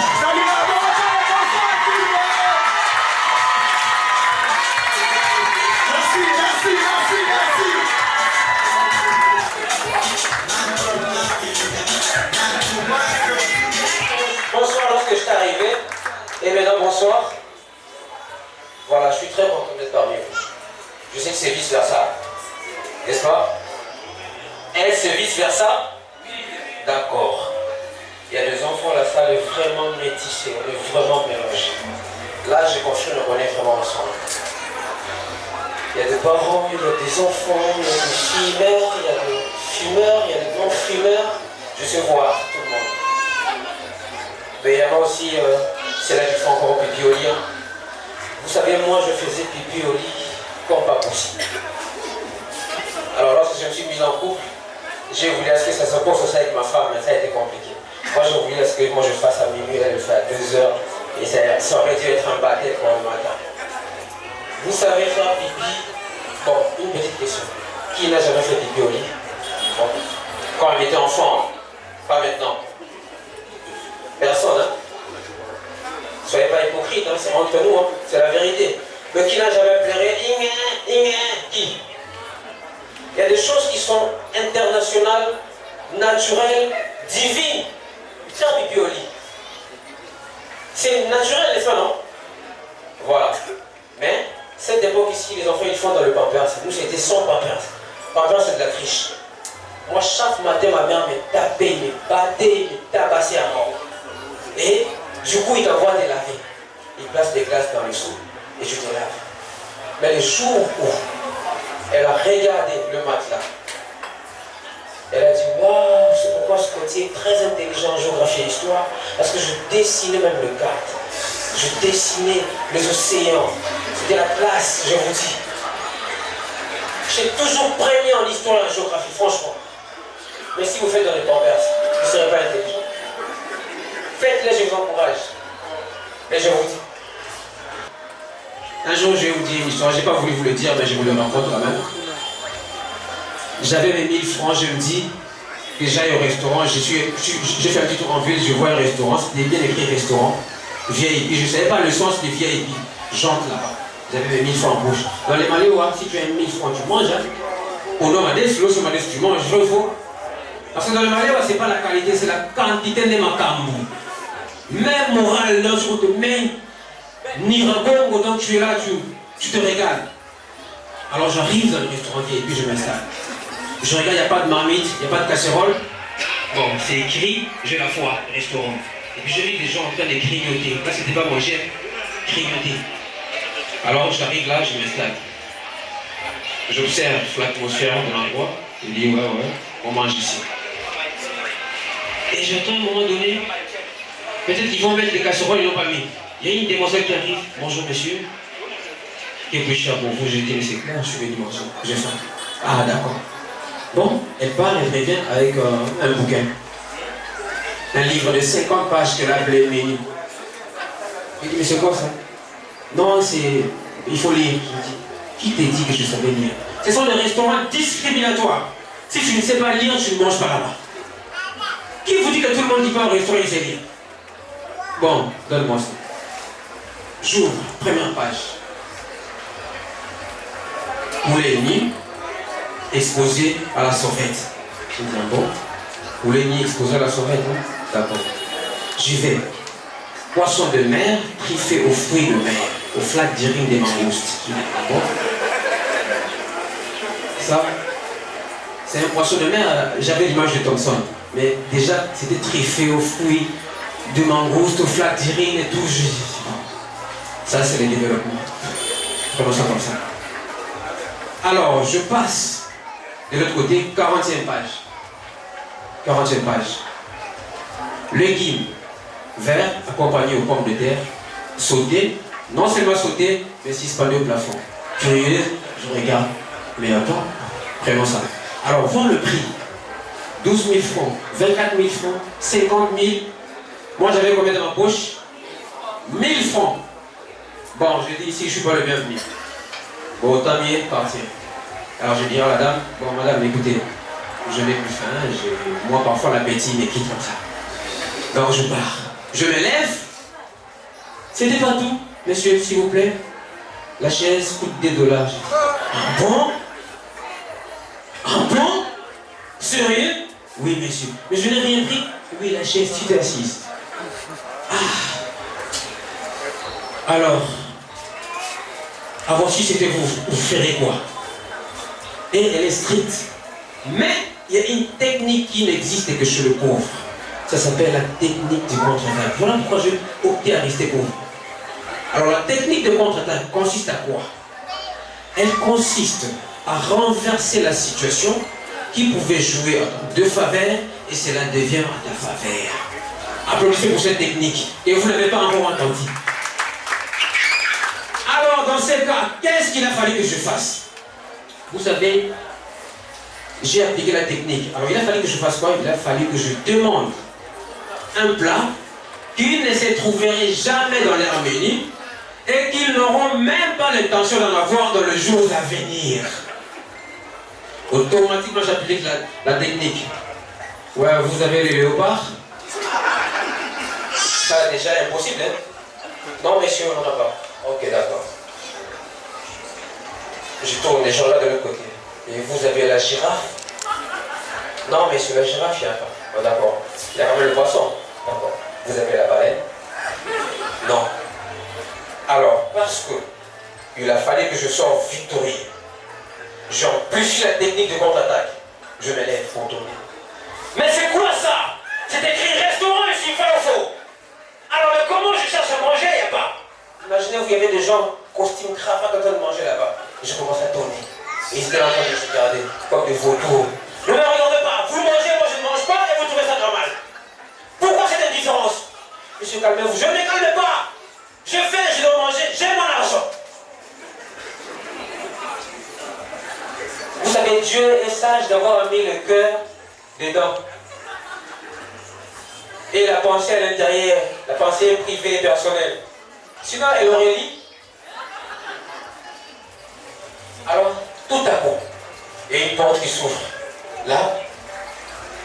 Bonsoir lorsque je suis arrivé, et maintenant bonsoir. Voilà, je suis très content d'être parmi vous. Je sais que c'est vice versa, n'est-ce pas? Elle, c'est vice versa? D'accord. Il y a des enfants, la salle est vraiment métissée, on est vraiment mélangés. Là, j'ai confié, on est vraiment ensemble. Il y a des parents, il y a des enfants, il y a des filles, mères, il y a des mère, je sais voir tout le monde. Mais il y en a aussi, c'est là qu'il faut encore pipi au lit. Vous savez, moi je faisais pipi au lit comme pas possible. Alors lorsque je me suis mis en couple, j'ai voulu à ce que ça se passe avec ma femme, mais ça a été compliqué. Moi j'ai voulu à ce que moi je fasse à minuit, elle le fait à 2 heures, et ça aurait dû être un baptême pour le matin. Vous savez faire pipi? Bon, une petite question. Qui n'a jamais fait pipi au lit? Bon. Quand elle était enfant, hein? Pas maintenant. Personne, hein? Soyez pas hypocrite, hein? C'est entre nous, hein? C'est la vérité. Mais qui n'a jamais pleuré? Qui? Il y a des choses qui sont internationales, naturelles, divines. Faire pipi au lit. C'est naturel, n'est-ce pas, non? Voilà. Mais, cette époque ici, les enfants, ils font dans le pampers. Nous, c'était sans pampers. Pampers, c'est de la triche. Moi, chaque matin, ma mère me tapait, me battait, me tabassait à mort. Et, du coup, il t'envoie te laver. Il place des glaces dans le seau et je te lave. Mais le jour où elle a regardé le matelas, elle a dit, waouh, c'est pourquoi ce côté est très intelligent en géographie et histoire, parce que je dessinais même le cadre. Je dessinais les océans. C'était la classe, je vous dis. J'ai toujours premier en histoire et en géographie, franchement. Mais si vous faites dans les pampers, vous ne serez pas intelligent. Faites-le, je vous encourage. Mais je vous dis. Un jour, je vais vous dire une histoire. Je n'ai pas voulu vous le dire, mais je vous le raconte quand même. J'avais mes 1000 francs, je me dis que j'aille au restaurant. J'ai fait un petit tour en ville, je vois un restaurant. C'était bien écrit restaurant. VIP. Je ne savais pas le sens de VIP. J'entre là-bas. J'avais mes 1000 francs en bouche. Dans les Maléois, si tu as 1000 francs, tu manges. Hein? Au nom de l'eau, modeste, tu manges. Je faut. Parce que dans le Maléois, ce n'est pas la qualité, c'est la quantité de ma camou. Même morale, lorsqu'on te met Niragongo, donc tu es là, tu te régales. Alors j'arrive dans le restaurant et puis je m'installe. Je regarde, il n'y a pas de marmite, il n'y a pas de casserole. Bon, c'est écrit, j'ai la foi, restaurant. Et puis je vis des gens en train de grignoter. Là, c'était pas manger, grignoter. Alors j'arrive là, je m'installe. J'observe l'atmosphère de l'endroit. Je dis, ouais, on mange ici. Et j'attends à un moment donné, peut-être qu'ils vont mettre des casseroles, ils n'ont pas mis. Il y a une demoiselle qui arrive. Bonjour monsieur. Qu'est-ce que je cher pour vous? J'ai dit, mais c'est clair, je suis venu manger. J'ai faim. Ah d'accord. Bon, elle part, elle revient avec un bouquin. Un livre de 50 pages qu'elle a appelé menu. Je dis, mais c'est quoi ça? Non, c'est. Il faut lire. Je dis, qui t'a dit que je savais lire? Ce sont des restaurants discriminatoires. Si tu ne sais pas lire, tu ne manges pas là-bas. Qui vous dit que tout le monde qui va au restaurant, il sait lire? Bon, donne-moi ça. J'ouvre, première page. Poulet uni exposé à la sauvette. Je dis, bon, poulet uni exposé à la sauvette, hein? D'accord. J'y vais. Poisson de mer triffé aux fruits de mer, au flac d'irine des mangoustes. Je dis, bon. Ça, c'est un poisson de mer, j'avais l'image de Thompson. Mais déjà, c'était triffé aux fruits de mangoustes, au flac d'irine et tout. Je dis, ça, c'est le développement. Comment ça comme ça? Alors, je passe de l'autre côté, 40e page. 40e page. Légumes verts accompagnés aux pommes de terre, sautés, non seulement sautés, mais suspendus au plafond. Curieux, je regarde. Mais attends, prenons ça. Alors, voir le prix. 12 000 francs, 24 000 francs, 50 000. Moi, j'avais combien dans ma poche? 1000 francs. Bon, je dis ici, je ne suis pas le bienvenu. Bon, autant mieux partir. Alors je dis à la dame, bon madame, écoutez, je n'ai plus faim, moi parfois l'appétit me quitte comme ça. Donc je pars. Je me lève. C'était pas tout. Monsieur, s'il vous plaît, la chaise coûte $2. Ah bon? Ah bon? Sérieux? Oui, monsieur. Mais je n'ai rien pris. Oui, la chaise, tu t'es assise. Ah. Alors, avant si c'était vous ferez quoi? Et elle est stricte. Mais il y a une technique qui n'existe que chez le pauvre. Ça s'appelle la technique du contre-attaque. Voilà pourquoi j'ai opté à rester pauvre. Alors la technique de contre-attaque consiste à quoi? Elle consiste à renverser la situation qui pouvait jouer entre deux faveurs et cela devient en ta faveur. Applaudissez pour cette technique et vous ne l'avez pas encore entendu. Alors dans ce cas, qu'est-ce qu'il a fallu que je fasse? Vous savez, j'ai appliqué la technique. Alors il a fallu que je fasse quoi? Il a fallu que je demande un plat qui ne se trouverait jamais dans leur menu et qu'ils n'auront même pas l'intention d'en avoir dans le jour à venir. Automatiquement j'applique la technique. Ouais, vous avez les léopards? Ça déjà impossible, hein? Non, messieurs, on n'en a pas. Ok, d'accord. Je tourne les gens là de l'autre côté. Et vous avez la girafe? Non, messieurs, la girafe, il n'y a pas. Oh, d'accord. Il y a quand même le poisson. D'accord. Vous avez la baleine? Non. Alors, parce que il a fallu que je sorte victorieux, j'amplifie la technique de contre-attaque. Je me lève pour tourner. Mais c'est quoi ça? C'est écrit restaurant ici, vrai ou faux? Alors, mais comment je cherche à manger? Il n'y a pas. Imaginez, vous y avait des gens, costume, cravate, en train de manger là-bas. Je commence à tourner. Et ils étaient en train de se regarder, comme des vautours. Ne me regardez pas. Vous mangez, moi je ne mange pas, et vous trouvez ça normal. Pourquoi cette indifférence? Monsieur, calmez-vous. Je ne me calme pas. Je fais, je dois manger, j'ai mon argent. Vous savez, Dieu est sage d'avoir mis le cœur dedans. Et la pensée à l'intérieur, la pensée privée et personnelle. Sinon, elle aurait dit. Alors, tout à coup, et une porte qui s'ouvre. Là,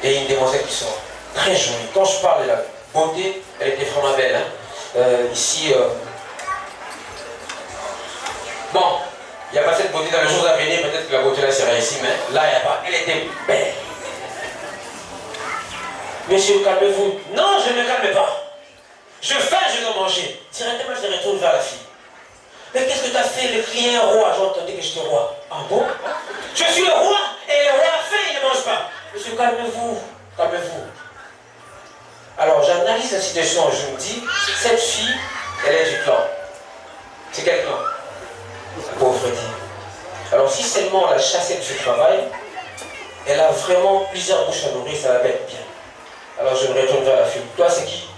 et une demoiselle qui sort. Très jolie. Quand je parle de la beauté, elle était vraiment belle. Hein? Ici, bon, il n'y a pas cette beauté dans les jours à venir, peut-être que la beauté là serait ici, mais là, il n'y a pas. Elle était belle. Monsieur, calmez-vous. Non, je ne me calme pas. Je faim, je dois manger. Directement, je retourne vers la fille. Mais qu'est-ce que tu as fait? Le client est roi. J'ai entendu que j'étais roi. Ah bon? Je suis le roi et le roi a faim, il ne mange pas. Monsieur, calmez-vous. Calmez-vous. Alors, j'analyse la situation. Je me dis, cette fille, elle est du clan. C'est quel clan? La pauvreté. Alors, si seulement on l'a chassée de ce travail, elle a vraiment plusieurs bouches à nourrir, ça va être bien. Alors, je me retourne vers la fille. Toi, c'est qui?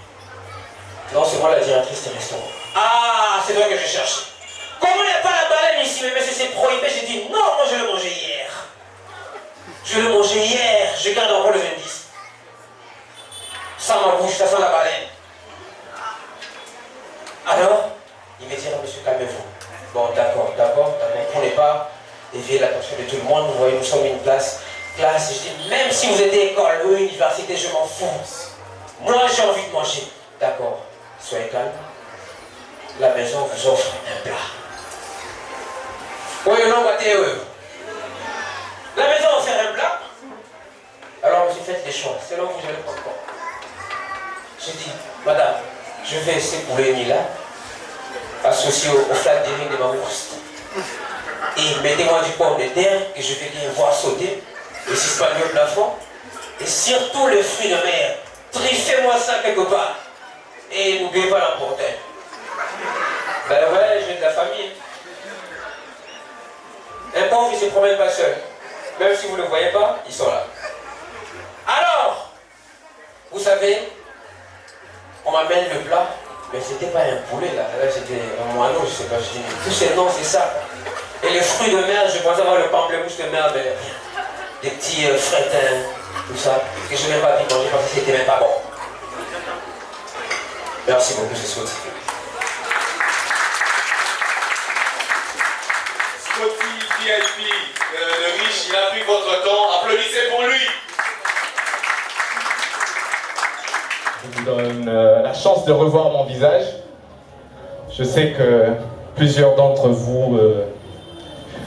Non, c'est moi la directrice des restaurants. Ah, c'est toi que je cherche. Comme il n'y a pas la baleine ici, mais c'est prohibé, j'ai dit non, moi je l'ai mangé hier. Je l'ai mangé hier, je garde encore le 20. Sans ma bouche, ça sent la baleine. Alors, il me dira, monsieur, calmez-vous. Bon, d'accord, prenez pas, éveillez l'attention de tout le monde, vous voyez, nous sommes une classe, je dis, même si vous êtes école ou université, je m'en fous. Moi, j'ai envie de manger. D'accord, soyez calme. La maison vous offre un plat. Oui, non, la maison offre un plat. Alors, monsieur, faites les choix. Selon vous, je vais prendre quoi? J'ai dit, madame, je vais essayer pour les là, associé au flat de riz de ma bourse. Et mettez-moi du pomme de terre que je vais bien voir sauter, et si pas le plafond, et surtout les fruits de mer. Triffez-moi ça quelque part. Et n'oubliez pas l'emporter. Ben ouais, j'ai de la famille. Un pauvre, il ne se promène pas seul. Même si vous ne le voyez pas, ils sont là. Alors, vous savez, on m'amène le plat, mais c'était pas un poulet là, c'était un moineau, je sais pas, je dis, tous ces noms c'est ça. Et les fruits de mer, je pensais avoir le pamplemousse de mer, mais des petits frétins, tout ça, que je n'ai pas pu manger parce que c'était même pas bon. Merci beaucoup, c'est Scotty. Scotty VIP, le riche, il a pris votre temps, applaudissez pour lui. Je vous donne la chance de revoir mon visage. Je sais que plusieurs d'entre vous...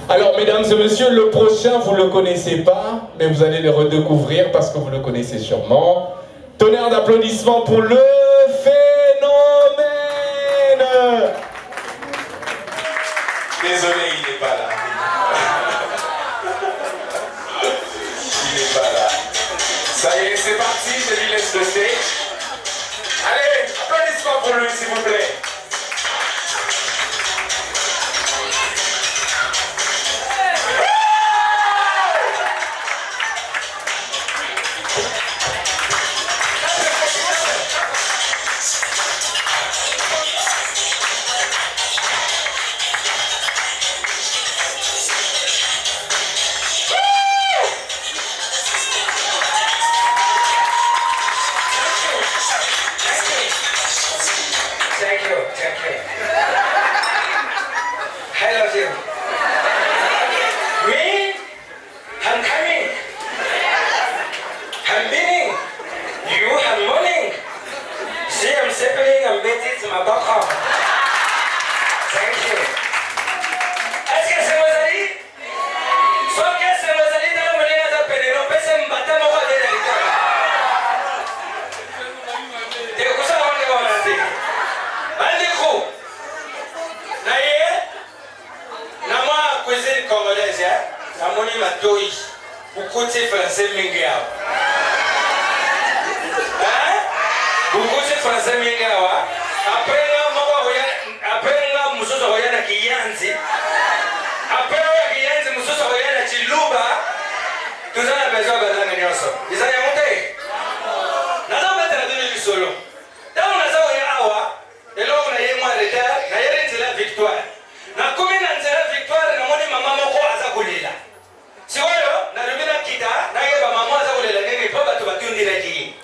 Alors, mesdames et messieurs, le prochain, vous ne le connaissez pas, mais vous allez le redécouvrir parce que vous le connaissez sûrement. Tonnerre d'applaudissements pour le phénomène. Désolé, il n'est pas là. Il n'est pas là. Ça y est, c'est parti, je lui laisse le stage. Allez, applaudissements pour lui, s'il vous plaît. Bukouti français Mingawa. Hein? Bukouti français Mingawa. Après, nga musoso koyana kiyanzi. Après, kiyanzi musoso koyana chiluba. Tuzana besoin bazana nyoso. Izanya mute. Naza betela dini lisolo. Tawo naza oya awa. Elo na yemwa retard, na yere nzela victoire. Na kumi na nzela victoire na moni mama moko aza kulila. Sikoyo na rumina kita na yeba mama aza kulila nini po batu batundira ki.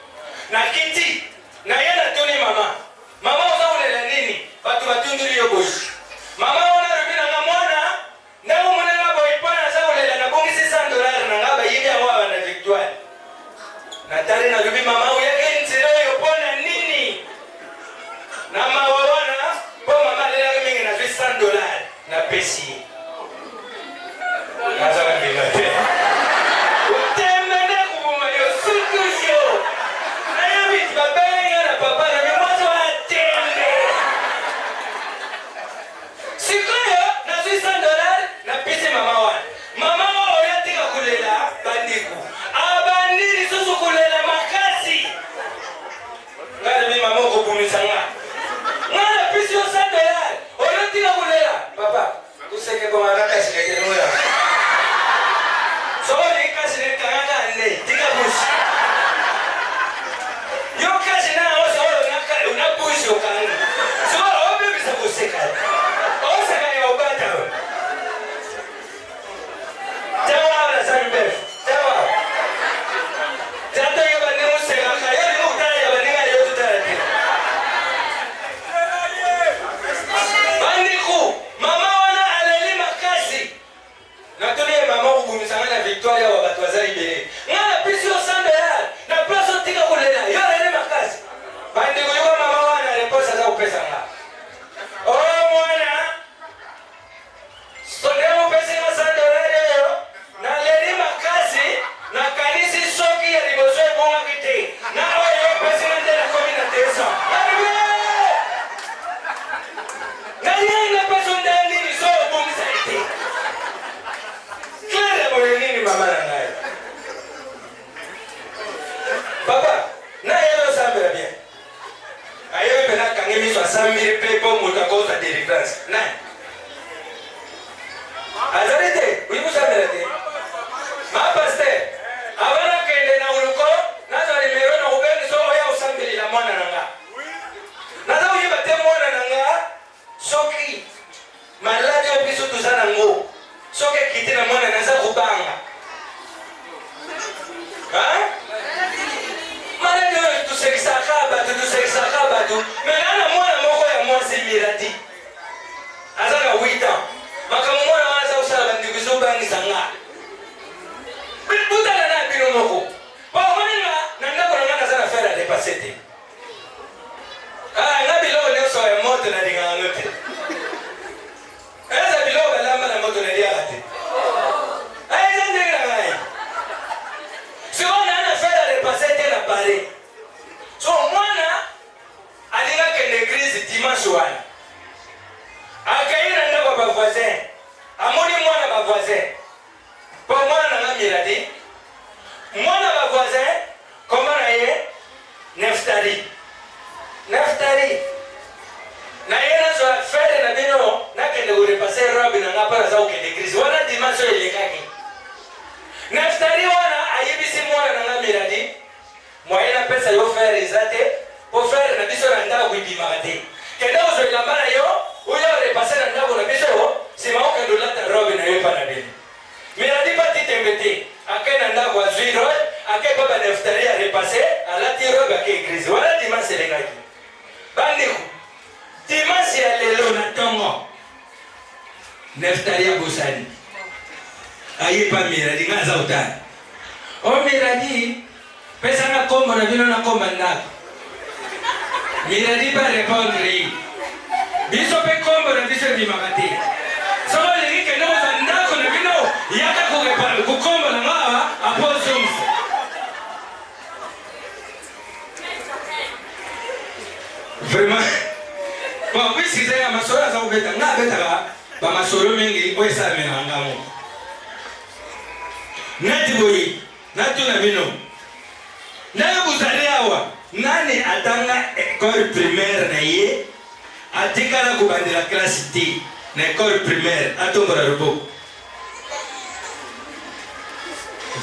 Na kiti na yena tuni mama. Mama aza kulila nini? Batu batundiri yo boy. Mama ona rumina na mwana na umone na boy pana aza kulila na bongi $600 na ngaba yini ya wa na victoire. Na tare na rubi mama uyake nzela yo pona nini? Na mawawana po mama lela mingi na $100 na pesi. Kaza na bila te. Utemene kubuma yo sukusho. Na yabi babenga na papa na mimozo atembe. Sikoyo na $100 na pesi mama wana. Mama oya tika kulela bandiku. Abandiri susu kulela makasi. Ngale mi mama kubumisanga. Ngala pisi yo $100. Oya tika kulela papa. Useke kwa maraka shireke nuna. So ni kasi ni kanga ane tika bushi. Yo kasi na oso una bushi yo kanga. So obe bisa buseka. Oseka ya obata. Tawa wala sambe. Tawa. Tato yo bani museka kaya ni utara ya bani ngale yo tutara. Bandiku mama wana aleli makasi. Natulie mama kubumisanga na victoire wa batu wazari bere. Ngala pisi yo $100 na plaso tika kulela. Yo aleli makasi. Bandiku yuko mama wana reposa za upesa nga. Oh mwana. Sondemo pesi nga $100 yo. Na aleli makasi. Na kanisi soki ya riboswe bunga kiti. Na oyo pesi nga ndela komi na tesa. Nariwe! Nariwe peso ndeli ni so bumisa iti. Claire mwenye nini mama na ngaye. Papa, na yelo sambira bien. Ayo pena kange miso asambiri pepo muta kosa délivrance. Na. Azarite, uyibu sambira te. Ma pasteur, abana kende na uluko, nazo alimero na ubengi so oya usambiri la mwana nanga. Nazo uyiba te mwana nanga, soki. Maladi obiso tuzana ngo. Soke kitina mwana naza kubanga. Ha? Maladi tusekisaka batu. Melana mwana moko ya mwasi miradi. Azana 8 ans. Makamu mwana waza usala ndikuzo bangi sanga. Butala na bino moko. Pa mwana na ndako na ngana sana faire de passer. Ah, ngabi lo ne so ya moto na dinga ngote. Eza bilo balamba na moto na diate. Aiza ndinga ngai. Si on a faire de passer te na pare. So mwana alinga ke l'église dimanche wana. Akaira ndako ba voisin. Amoni mwana ba voisin. Po mwana na miradi. Mwana ba voisin koma na ye Neftali. Neftali. Na yena zo faire na bino na kende ure passer robe na ngapa za ukende l'église. Wana dimanche ile kaki. Neftali wana ayibisi mwana na miradi. Moyena pesa yo faire izate. Po faire na biso na ndako ibimate. Kenda uzo ilambana yo, uyo repasser na ndako na biso, sima ukendo lata robe na yepa na bino. Miradi pati tembete, akena ndako azui robe, ake baba Neftali a repasser, alati robe ake église. Wana dimanche ile kaki. Bandiku. Dimanche ya lelo na tongo. Neftali ya busani. Ayepa miradi ngaza utani. O miradi pesa na kombo na bino na komba ndako. Miradi ba répondre. Biso pe kombo na biso di makati. Solo liki kendo za ndako na bino yaka kukombo na ngawa apo zumse. Vraiment. Bon, oui, si c'est ma soeur, ça vous bête. Nga bête là. Ba ma soeur mingi, oye sa menanga mo. Nati boyi. natuna bino ndenge bozali awa nani atanga école primaire na ye atikala kobandela classe te na école primaire atombola loboko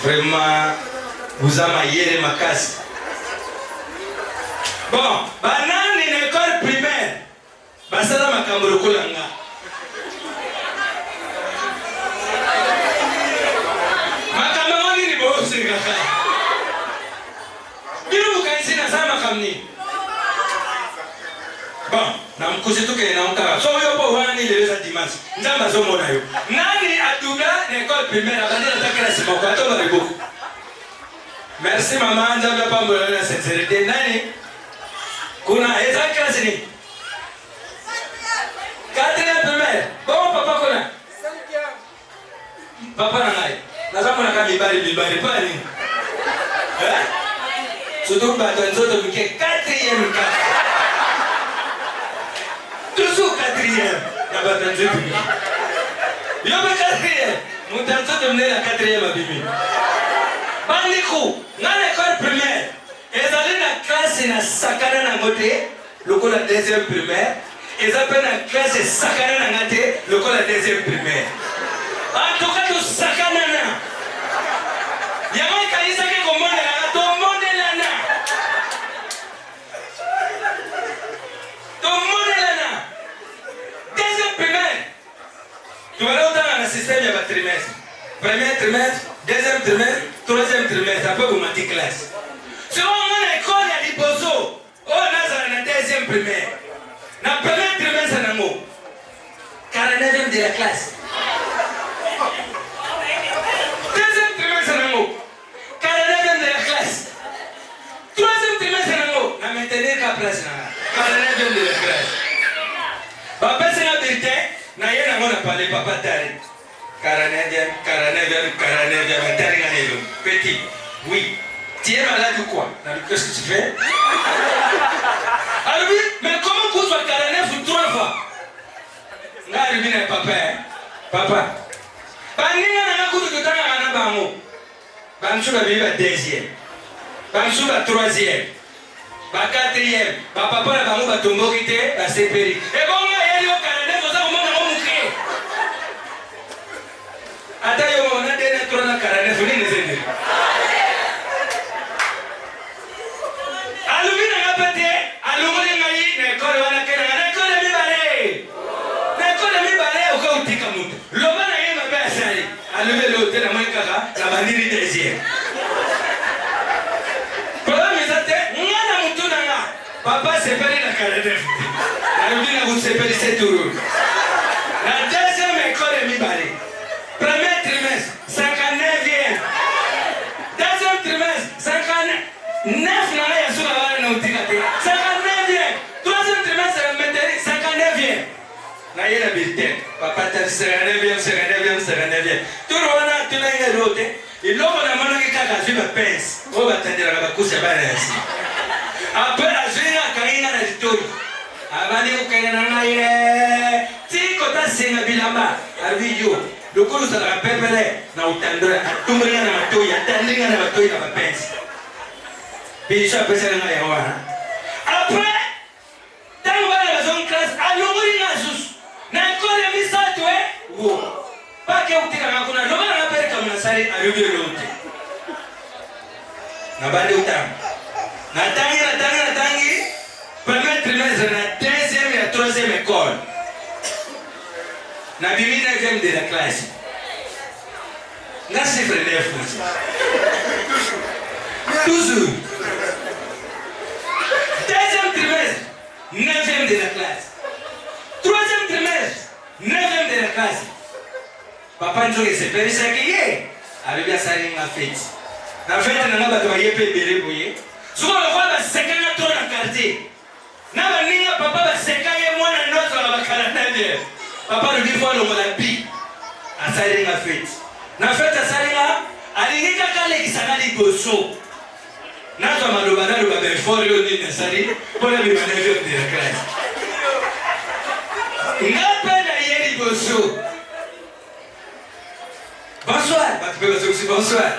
vraiment buza mayele makasi bon banani na école primaire basala makambo lokola nga makambo ngo nini bosekaka bino bukanisi nasala makambo nini bon namkusi tukele na nkaka so yo po wana ni lelo za dimanche nzambe azomona yo nani adubla na école primaire abandela ta classe moko atomba liboko merci mama nzambe apambola na sincérité nani kuna eza classe ni quatrième primaire bon papa kuna papa na ngai nazamona ka mibali pa nini surtout bato nzoto mike quatrième classe toujours quatrième na bato nzoto mike yobe quatrième mutanzoto mne la quatrième abimi bandiko na l'école primaire ezali na classe na sakana na ngote lokola deuxième primaire ezapena classe sakana na ngate lokola deuxième primaire en tout cas to sakana na yama kanisa ke komone na to monelana deuxième primaire tu vas là dans système ya ba trimestre premier trimestre deuxième trimestre troisième trimestre après vous mati classe c'est on a école ya liboso oh nazala na deuxième primaire na premier trimestre nango 49e de la classe deuxième trimestre nango 49e de la classe troisième trimestre nango na maintenir ka place na 49e de la classe bapesi na bulletin na ye nango na parler papa tari 49e tari nga nelo petit oui tu es malade ou quoi? Qu'est-ce que tu fais? Alors oui, mais comment vous soyez 49 ou 3 fois? Nga arrivé na papa, papa. Baninga na kutu tutanga na bango. Bamshu ba biba deuxième. Bamshu ba troisième. Ba quatrième. Ba papa na bango ba tomboki te, ba seperi. Et bon nga yeli o 49 oza komona ko muke. Ata yo mona dena 3 na 49 ni nezende. La bandiri deuxième. Problème est que ngana mutu nanga papa sepeli na 49. Na rubina vous sepeli 7 euros. La deuxième école est mibale. Premier trimestre 59e. Deuxième trimestre 59 nanga ya sura wala na utika te. 59e. Troisième trimestre maintenant 59e. Na yela bulletin. Papa tar 59e. Tout le monde tu n'as rien d'autre. Et l'homme a demandé que kaka zui ba pince. On va tendre la bakusa bana yasi. Après la zui na kainga na litori. Abandi ko kainga na ngai. Ti kota senga bilamba. Arbi yo. Lokolo sa la pepele na utandora. Atumringa na matoya, atandinga na matoya na ba pince. Bisha pesa na ya wana. Après tango bana ba zone classe alongori na sus. Na kore misatu wo. Pake utika ngakuna loba na pereka mnasari arubie lote. Na bande utang. Na tangi premier trimestre na deuxième et troisième école. Na bimi 9e de la classe. Na chiffre 9 toujours. Deuxième trimestre 9e de la classe. Troisième trimestre 9e de la classe. Papa njoke sepelisa kiye alibia sali nga fete na fete na ngaba to yepe bele boye suko lo kwa ba sekanga to na quartier na ba ninga papa ba sekaye mwana ndoto ba kala nade papa le bifo lo mola bi asali nga fete na fete asali nga alingika kale kisakali goso na to maloba na lo ba befolio ni nasali pona bi manevio de la classe ngapenda yeli goso. Bonsoir, bonsoir.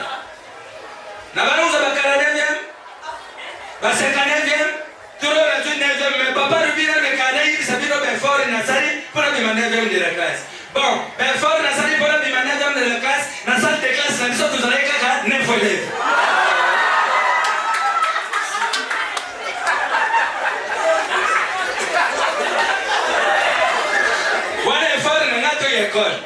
Parce que 9e, tout le monde a 9e, mais papa Rubina me cadre, il s'est dit Belfort et Nassali pour la 9e de la classe. Bon, Belfort et Nassali pour la 9e de la classe, dans la salle de classe, la mission, vous allez caca 9 élèves. Voilà, Belfort et Nassali à l'école.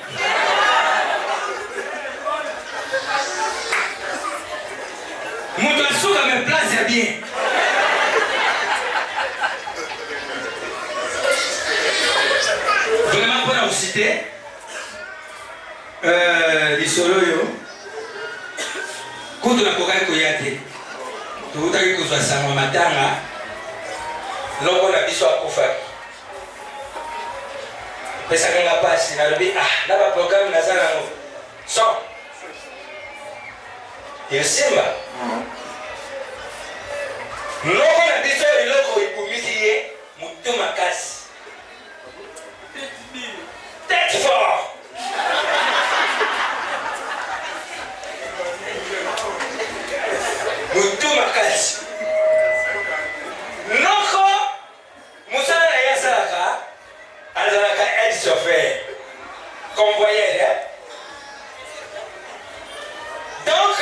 Mon souka me place bien. Vraiment pour la citer, l'isoloyo, quand on a couru koyate, tout à l'heure que soit sama matanga, l'on a biso à kofa. Mais ça ne va pas si na lebi ah là le programme nazana no. So. Il simba. Loko na biso iloko ikumisiye mutu makasi. Tête fort. Mutu makasi. Loko musana na yasalaka azalaka aide chauffeur. Convoyeur. Donc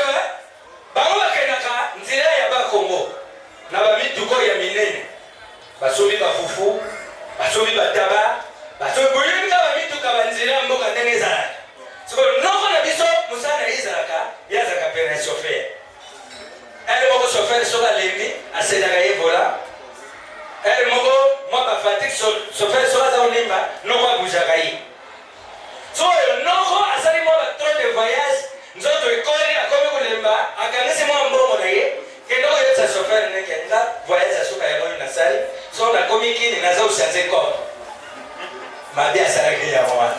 bango bakendaka nzela ya bakongo na bamituko ya minene basomi bafufu basomi bataba basomi boyinga bamituka banzela mboka ndenge ezalaka sikoyo noko na biso mosala ezalaka yazalaka pene chauffeur ele moko chauffeur soki alembi asedaka ye vola ele moko mwa bafatike chauffeur soki aza kolimba noko abuzaka ye sikoyo noko asali mwa batro de voyage nzoto ekoli akomi kolemba akangisi mwa mbongo na ye kendo koyebisa chauffeur neke nga voyage asuka yango nasali so nakomi kini naza kochange corps mabe asalaki yango wana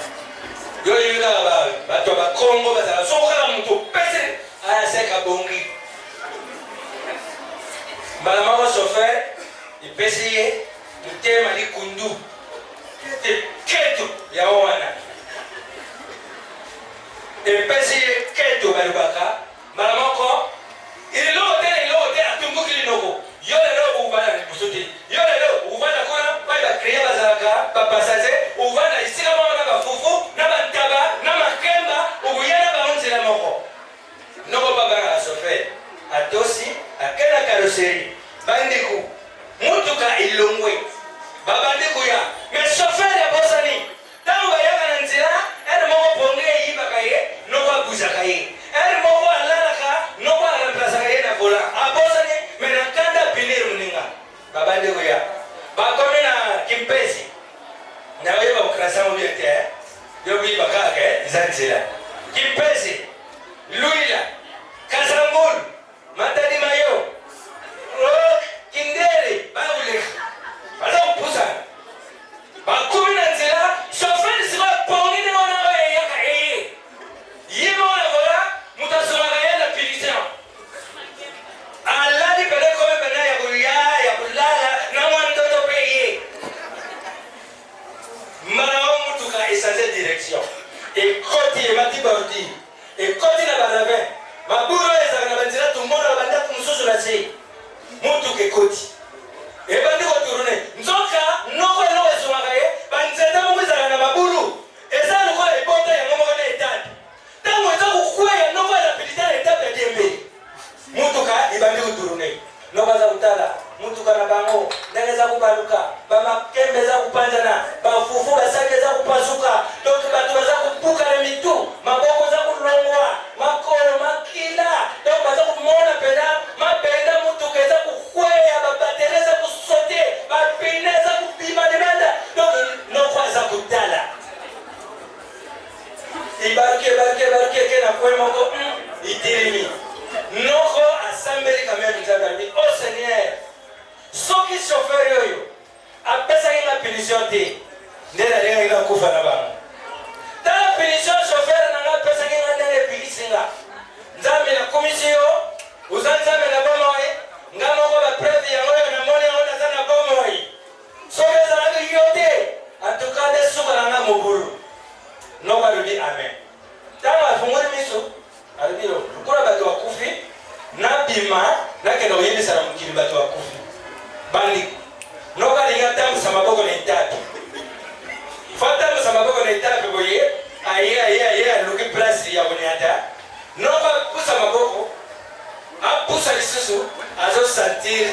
yo yebi kaka bato ya bakongo bazala soko kaka moto pese ayaseka bongi mbala moko chauffeur epesi ye motema likundu keto yango wana epesi ye keto balobaka mbala moko ililoko te atumbuki linoko yo lelo ukuvanda liboso te yo lelo ukuvanda kuna pai bakrie bazalaka bapassager ukuvanda esika moko na bafufu na bantaba na makemba ukuya na baonzela moko noko babanga chauffeur atosi akenda carrosserie bandiku mutuka ilongwe babandi kuya mais chauffeur ya bosani ntango bayaka na nzela ere moko ponge eyibaka ye noko abuzaka ye ere moko alalaka noko aremplacaka ye na vola abosani me na nkanda pinir moninga babandi kuya bakomi na kimpesi nayoyeba kokrasango bie te yo kuyiba kaka eza nzela kimpesi luila kasangulu matadi mayo kindele bakuleka baza kupusana bakomi na nzela chauffeur siko pongine wana oyeyaka eye yima wana vola mutu asomaka ye na punition alali pele komi pena ya koya ya kolala na mwa ndoto mpe ye mbala o mutuka echange direction ekoti emati baudi ekoti na baravin maburu oyo ezalaka na banzela tumbona na bandako mosusu na se mutuka ekoti ebandi kotourne nzoka noko eloko esomaka ye banzete moko ezalaka na mabulu eza lokola ebota yango moko na etape ntango eza kokweya noko elapilite na etape ya diembeli mutuka ebandi kotourne noko aza kotala mutuka na bango ndenge eza kobaluka bamakembe eza kopanzana bafufu basaki eza kopasuka donc bato baza kopuka na mitu maboko eza kolongwa makolo makila donc baza komona pena mapenda mutuka eza kokweya babatere eza kosote bapine eza kobima demanda donc noko aza kotala ibaruki ke na kwe moko itirimi noko asambeli kameme nzambe abi o seigneur soki chauffeur oyo apesaki na punition te nde nalingaki nakufa na bango tala punition chauffeur nanga apesaki nga ndenge epikisinga nzambe nakomisi yo oza nzambe na bomoi nga moko bapreve yango oyo namoni yango naza na bomoi soki ezalaki yo te antuka nde suka nanga mobulu noko alobi amen ntango afungoli miso alobi lo lokola bato bakufi nabima nakende koyebisa na mokili bato bakufi lisusu azosentir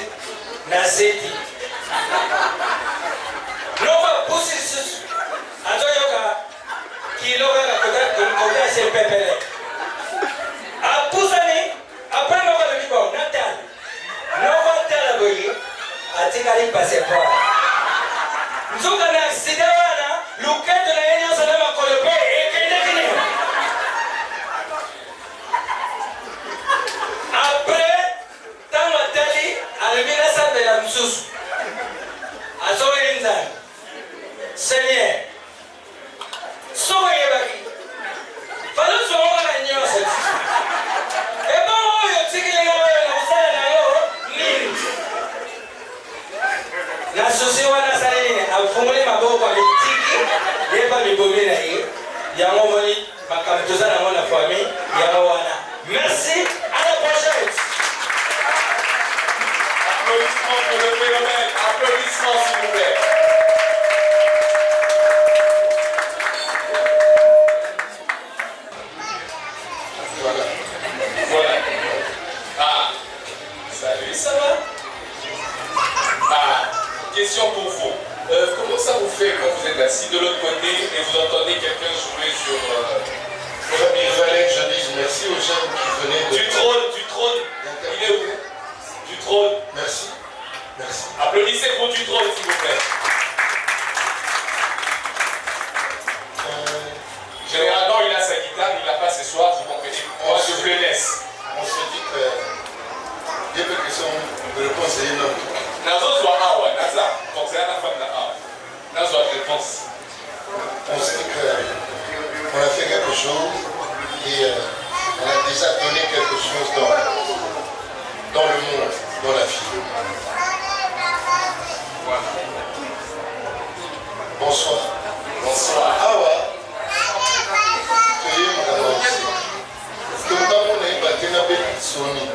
naseti noko apusi lisusu azoyoka kilo kaka koda se pepele apusani apres noko alobi bon natala noko atala boye atikali passeport nzoka na aksida wana luketo na ye nyonso na makolo mpe ekendeki nini apres ntango atali alobi nasambela mosusu azoyeli nzambe seigneur soko eyebaki falozwa kaka nyonso ebongo oyo otikilinga oyo na kosala na yo nini na susi wana asali nini afungoli maboko amitiki yeba mibomi na ye yango moni makambo toza nango na famille yango wana merci à la prochaine. Applaudissements pour le phénomène. Applaudissements s'il vous plaît. Voilà. Ah, salut, ça va? Ah, question pour vous. Comment ça vous fait quand vous êtes assis de l'autre côté et vous entendez quelqu'un jouer sur... Il fallait que je dise merci aux gens qui venaient de... Du trône. Il est où? Du trône. Merci. Applaudissez pour du trône, s'il vous plaît. Généralement, il a sa guitare, il l'a pas ce soir, vous comprenez? Moi, je vous le laisse. On se dit que il y a des questions de réponse et une autre. Nazo soit awa, Naza. Donc c'est la femme de awa. Nazo a réponse. On se dit qu'on a fait quelque chose et on a déjà donné quelque chose dans le monde, dans la vie. Voilà. Bonsoir. Bonsoir. Awa. Tu es madame aussi. Tout le monde est battu dans le Sony.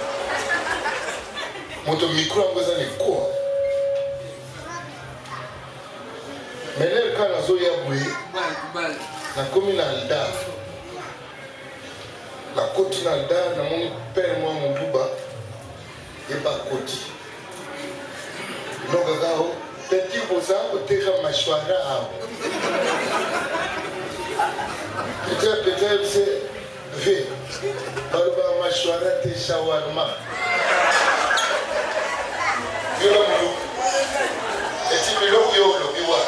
Mon micro a besoin de quoi? Mais là, quand on a zoé à bouillir, la commune Alda, la côte Alda, mon père, moi, mon bouba, et pas côté. Donc, petit bosa, peut-être mâchoire. Peut-être c'est V. Barba mâchoire, t'es shawarma. Et si tu l'as eu, là où il y a différent.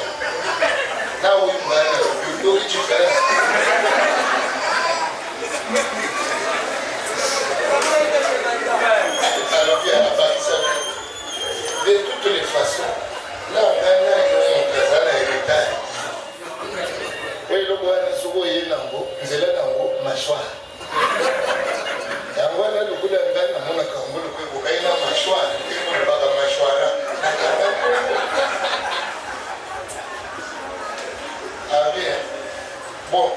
Alors, il y a la partie de toutes les façons. Là, on a un héritage. Oui, le bois est souvent mâchoire. Et on voit là le bout de la bain, on a un mâchoire. Ah bien. Bon,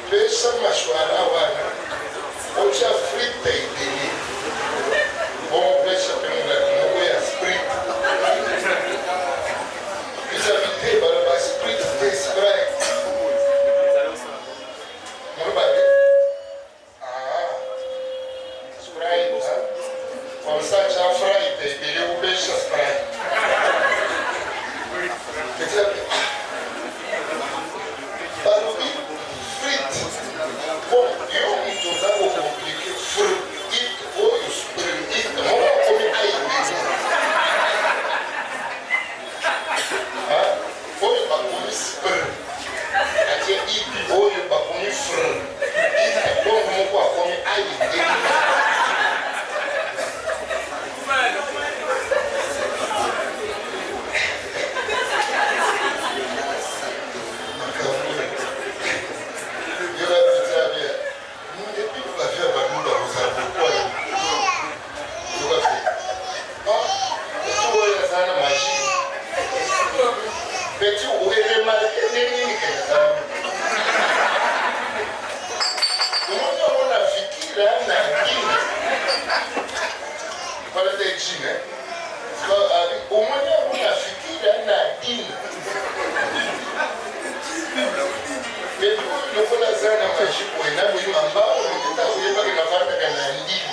pesa machwara wana. Ocha frite idili. Bon, pesa penga ngo ya sprit. Pesa vite ba sprit te spray. Mbale. Ah. Spray. Comme ça, cha fry te idili ou pesa spray. Pesa Balobi, frites. Bon, yo, on doit vous compliquer. Frites, oh, frites. On va commettre aïe. Ah, oh, il va commettre spr. Aïe, oh, il va commettre fr. Bon, on va commettre aïe. Petit ou remarqué nini keza. Comment on a fikira na dini? Voilà des djinns. Au moins on a fikira na dini. Mais pour le faut la zana magie pour na muyamba, on est à oué pas que na fara kana ndini.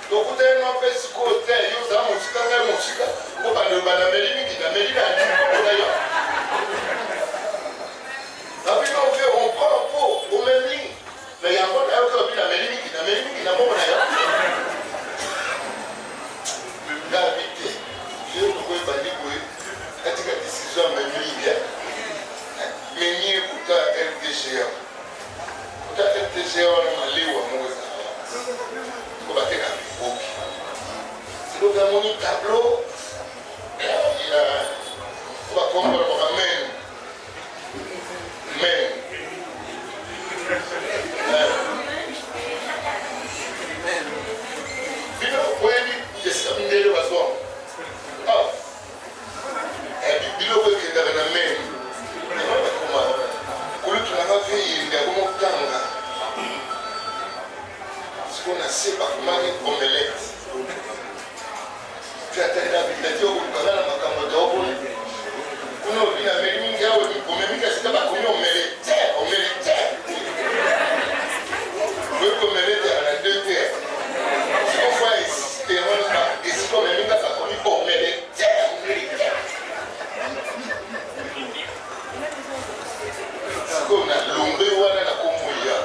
tokuta ye no mpe sikoyo te yo oza mosika ngai mosika mpo bandeko nameli mingi nameli na nikokola yo nabino mpe ompren mpo omemi mingi me yango nayoki obi nameli mingi na moko na yo ngabi te yo tokoyebandi boye katika desizio ya memili meni ekuta RTGA kuta RTGA wana maliwa moza ko bateka biboki siloka moni tableau ya ko bakombora ko bamen bino oyebi esamindele bazwa biloko ekendaka na men kulutunanga mpe yinda komotanga siko na se bakomaki omelete mpe atali na bitati okolukanga na makambo taobone kuna obi na meli mingi awe omemika sika bakomi omelete oyebi omelete ana deux terre siko fwa esitewana esika omemika bakomi omelete na lombe wana na komoya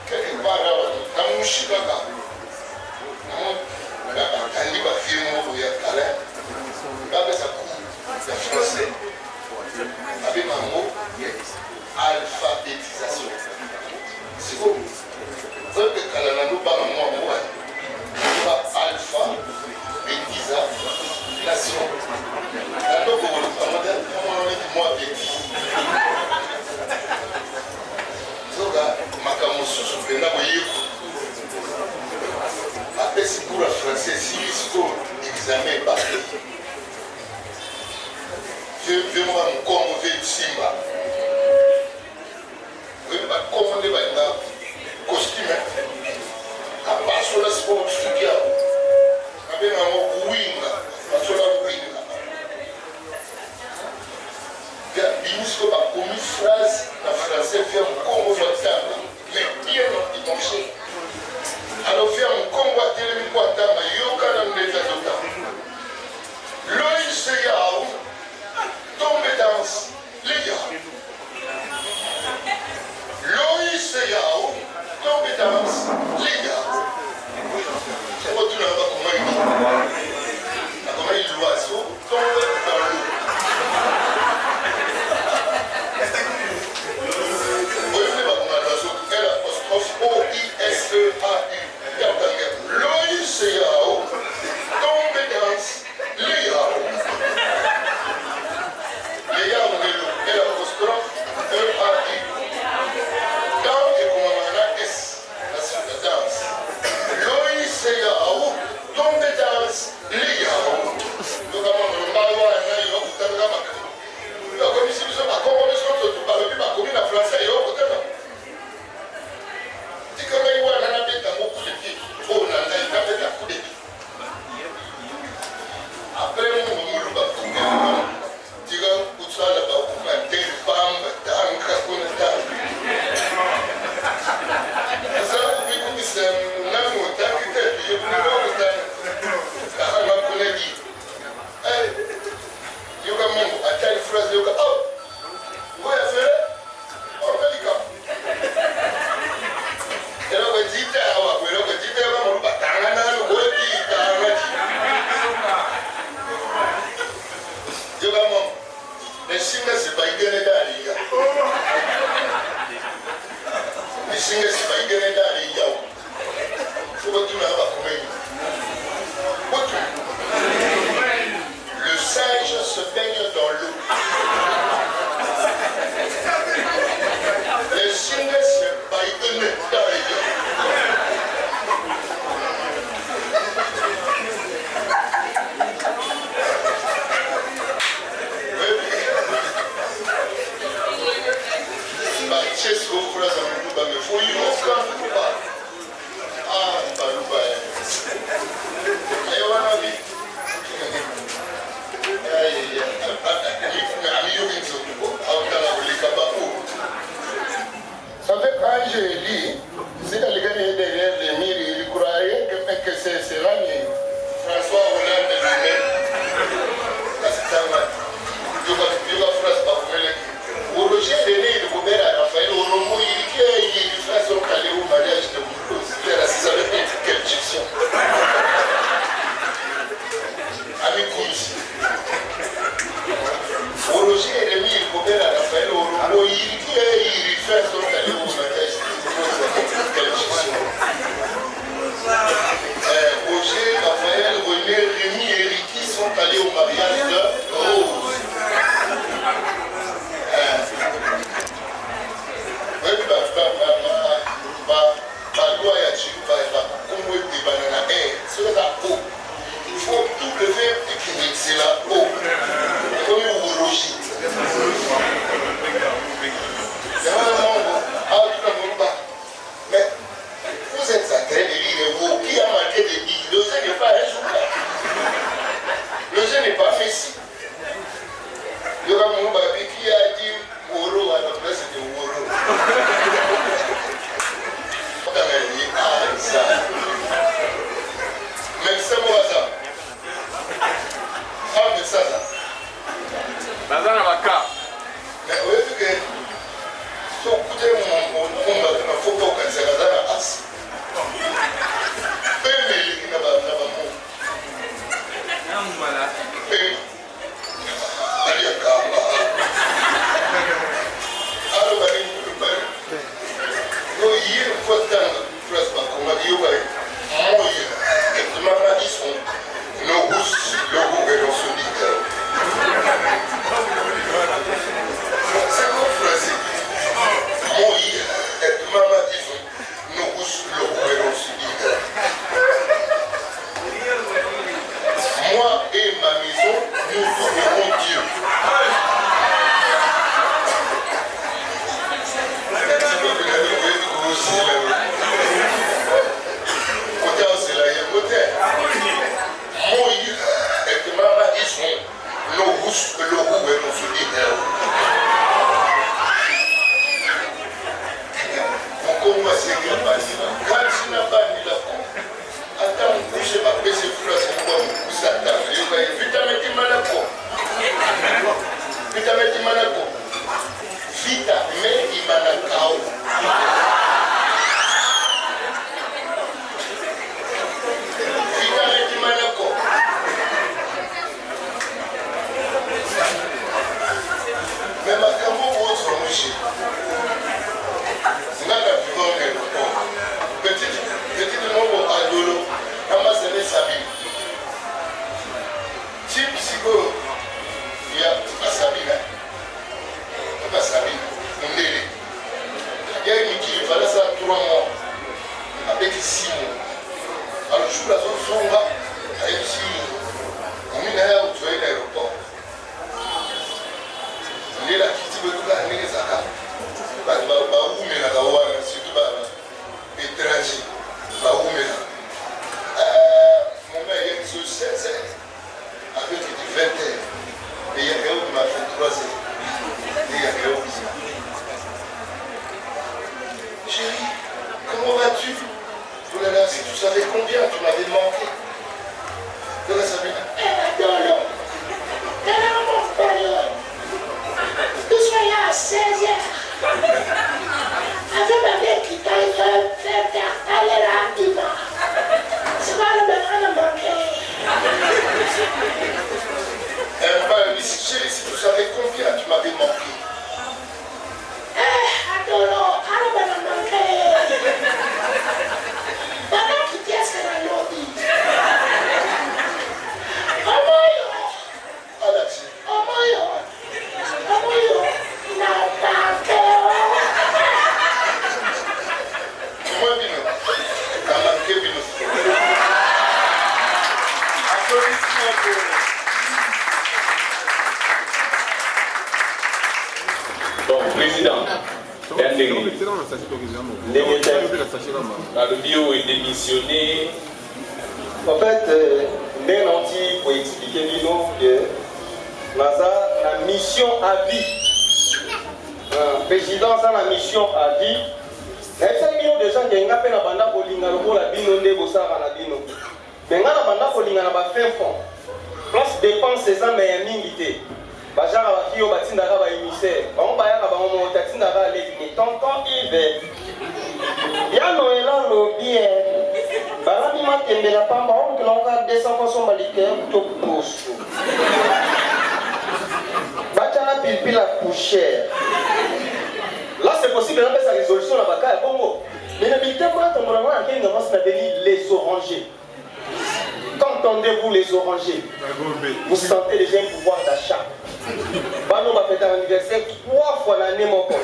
quelque part awa namushi kaka bakandi bafilme moko ya kala bapesa cours ya français abenga yango alphabétisation siko oyoke kala na lobanga mwa mwana ba alphabétisation nandoko amononeki mwa beti zoka makambo mosusu mpenza boyeko apesi cours ya français sili siko examen ebaki ve moka mokongo ve simba oyebi bakongo nde balinga costume apasola siko suki yao abenga yango kuwinga basola kuwinga binisiko bakomi phrase na français via mokongo vatanga mais bien dimanche alors via mokongo atelemi po atanga yokana ndeti azotanga loïse yao tombe dans les yao loïse yao tombe dans les yao aller au mariage de Rose. Loi ya Chiluba et Congo et Banana Air, c'est la eau. Il faut tout le faire équilibrer, c'est la eau. Comme une roulogie. Mais vous êtes en train de lire vous qui a marqué des billes. Le jeu n'est pas un journal. Le jeu n'est pas Messi. Il y aura mon babi qui a dit Woro à la place de Woro. Médecin Moaza. Ah, médecin ça. Naza na baka. Mais oui, vu que son côté, mon photo, quand c'est Naza na as. Pembe, il n'a pas mot. Pembe. Allez, Kaba. Alors, allez, vous le père. Non, hier, il faut attendre. Comment dire, moi, ils sont nos gousses, le gouvernement solitaire. C'est quoi français? Moi, maman, ils sont nos gousses, le gouvernement solitaire. Moi et ma maison, nous trouverons Dieu. Le bio est démissionné. En fait, Nénanti pour expliquer Lino que la mission à vie. Président, ça la mission à vie. Il y a des gens qui ont appelé la bande pour la bino de Bossara la bino. Mais la bande pour la fin fond. Place dépense ces hommes et minité. Bajara va fio batindara va émissaire. On va y avoir un moment tatindara les tonton Yves. Yano est là le bien. Barabi m'a tendé la pamba, on que l'on a 200% malitaire, tout pousse. Bachana pilpi la couchère. Là c'est possible d'appeler sa résolution la baka à Congo. Mais le militaire, moi, ton moment, il y a les orangers. Qu'entendez-vous les orangers? Vous sentez déjà un pouvoir d'achat. Bano va fêter un anniversaire 3 fois l'année, mon pote.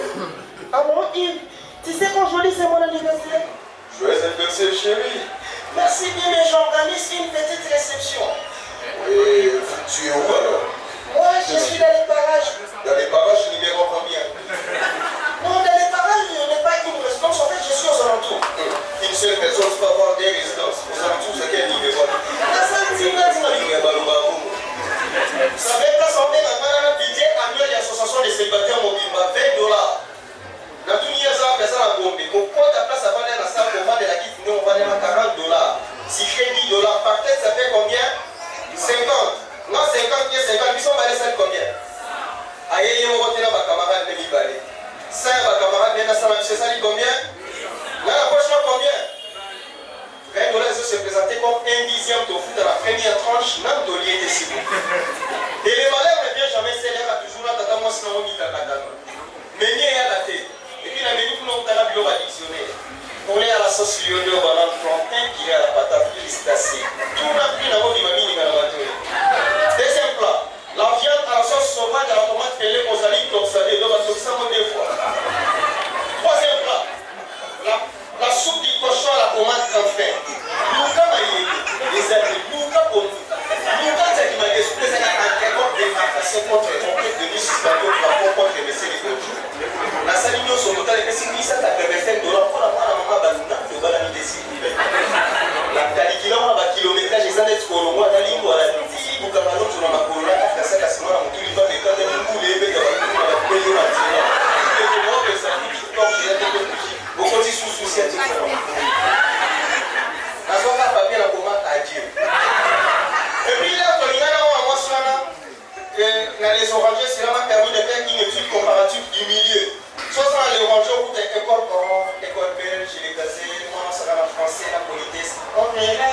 Alors Yves, tu sais qu'aujourd'hui c'est mon anniversaire? Joyeux anniversaire chérie. Merci bien, mais j'organise une petite réception. Et tu es où alors? Moi, je suis dans les parages. Dans les parages numéro combien? Non, dans les parages, il n'y a pas une résidence. En fait, je suis aux alentours. Une seule personne peut avoir des résidences. Aux alentours, c'est quel numéro? Ça fait passer un budget annuel de l'association des célibataires mobiles, $20. Dans tout le monde, ça fait ça à Gombe. Pourquoi ta place à vendre à ça, on va de la quitte, on va de $40. Si je fais $10 par tête, ça fait combien? 50. Non, 50, 50, ils sont balés, ça combien? Aïe, on va tenir ma camarade de Libalé. Ça, ma camarade de Nassama, c'est ça, combien? Là, la prochaine, combien? $20 se présenter comme 1/10 de foot dans la première tranche, même de lier des cibles. Et les malheurs ne viennent jamais s'élever à toujours là, tata moi sinon on dit tata. Mais n'y a la tête. Et puis la menu pour nous, t'as la bio additionnelle. On est à la sauce lyonnais au banane plantain qui est à la patate crustacée. Tout n'a plus d'avoir du mamie ni dans la batterie. Deuxième plat, la viande à la sauce sauvage à la tomate pelée aux alides toxalées. Donc, on ça 2 fois. Troisième plat, la soupe du cochon à la tomate enfin. Luka Maïe, les amis, Luka pour nous. Luka, c'est qui m'a dit, c'est un contre démarcation contre les conquêtes de Nice, contre les messieurs les coachs. La saline au total est si ça t'a permis $20 pour la maman Baluna, le balani des cibles. La calicula, on a un kilométrage, ils en ont pour le mois d'aller, on a dit, vous avez un sur la Macora, la salle à ce moment-là, on dit, les cas de beaucoup les bébés, on a payé la télé. Et moi, que ça dit, je pense que j'ai un peu plus. Vous continuez sous souci à tout ça. La soirée à papier, la commande à Dieu. Et puis là, quand il y a un mois, les orangers, c'est vraiment permis de faire une étude comparative du milieu. Soit ça, les orangers, au bout de l'école orange, l'école belge, les gazelles, moi, ça va la français, la politesse. On verra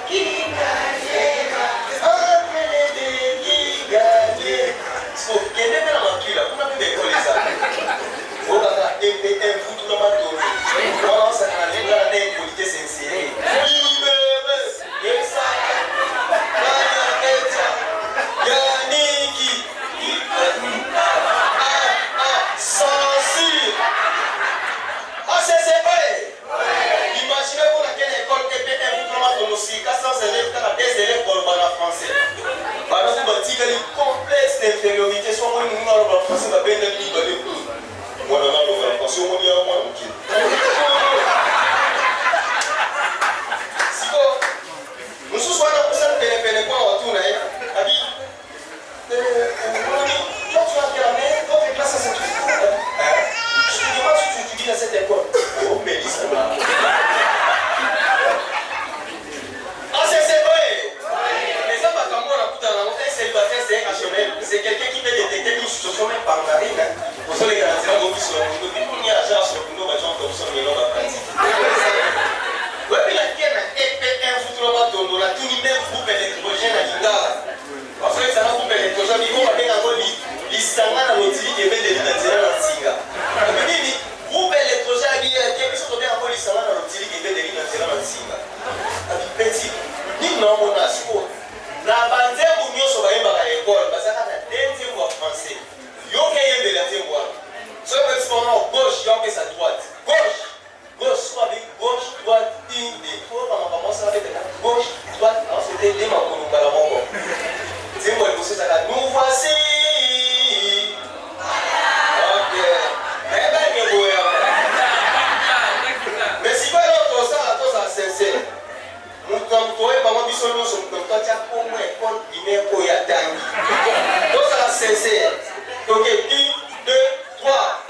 qui gagnera. Entre les deux, qui gagnera. So, il y a des belles aventures là, on a plus d'école les ça. On a un vous tout le monde donné. Voilà, ça a une politesse insérée. Et ça, Yannick, censure. Ah, c'est vrai. Imaginez pour laquelle école que peut un vous aussi, 400 élèves, quand des élèves pour le français. Par exemple, il y a une complexe d'infériorité, soit moi, nous avons le français, on a bien dit que les plus. Moi, on a le français, on y a moins de qui. Si nous sommes là pour ça, nous ne pouvons pas retourner. Toi, tu as fait la main, votre classe, c'est tout. Je te demande si tu étudies dans cette école. Oh, mais dis ça. Ah, c'est vrai. Les hommes à Cambo, un célibataire, c'est un HML. C'est quelqu'un qui peut détecter une situation même par marine. Pour ça, les gars, c'est un gros sur le monde. Puis, il y a un genre sur le monde, comme ça, mais l'homme a pratique. Ouais, puis la tienne, un foutre-moi de la tout même groupe électrogène à l'Indala. Parce que ça n'a pas fait l'électrogène, ils vont avec un peu l'Istanga dans l'Otili et bien des Linazira dans le Singa. Mais groupe électrogène, ils sont bien un peu l'Istanga dans l'Otili et bien des Linazira dans le Singa. Petit, nous n'avons pas de la bande où nous sommes à l'école, parce que c'est la deuxième voie française. Il y a une deuxième voie. Ce que nous avons gauche, il y a sa droite. Gauche, soit avec gauche, droite, une, deux, trois, on commence avec gauche, droite, ensuite des mains pour nous parler encore. C'est moi le ça là. Nous voici. Ok. Eh ben, que beau. Mais si pas l'autre, ça, c'est. Nous sommes toi et maman bisous, nous sommes comme toi, tu as pour moi, pour dîner, pour y attendre. Tout ça, c'est. Ok, 1, 2, 3.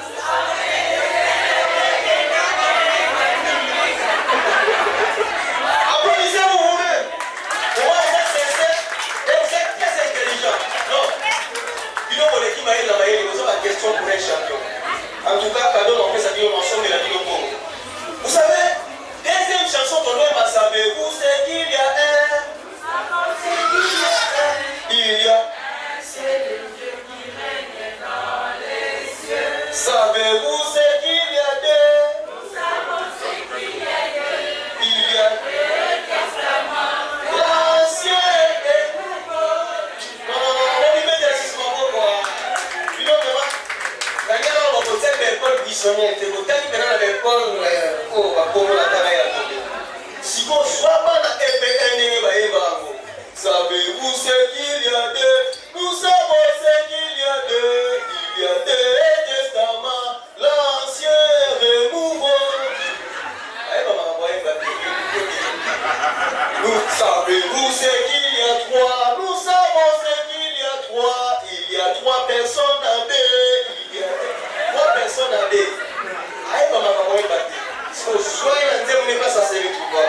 Applaudissez-vous vous-même. Moi, vous êtes très intelligent. Non. Il y a qui m'a dit la question pour un champion. En tout cas, cadeau, on fait sa vidéo mention de la vidéo pour vous. Vous savez, deuxième chanson qu'on doit savez-vous, c'est qu'il y a un. Il y a. C'est le Dieu qui règne dans les cieux. Savez-vous, c'est qu'il y a deux. Nous savons ce qu'il y a deux. Il y a deux testaments. traditionnel te kotaki mpena na baekole oyo bakomolaka ya tobe sikoyo zwaba na EPN ndenge bayeba yango. Savez-vous ce qu'il y a de, nous savons ce qu'il y a de, il y a des testaments, l'ancien renouveau. Nous savez-vous ce qu'il y a trois, nous savons ce qu'il y a trois, il y a trois personnes à deux, il y a trois personnes à deux. Aïe, maman, soyez là, on n'est pas censé les trouver.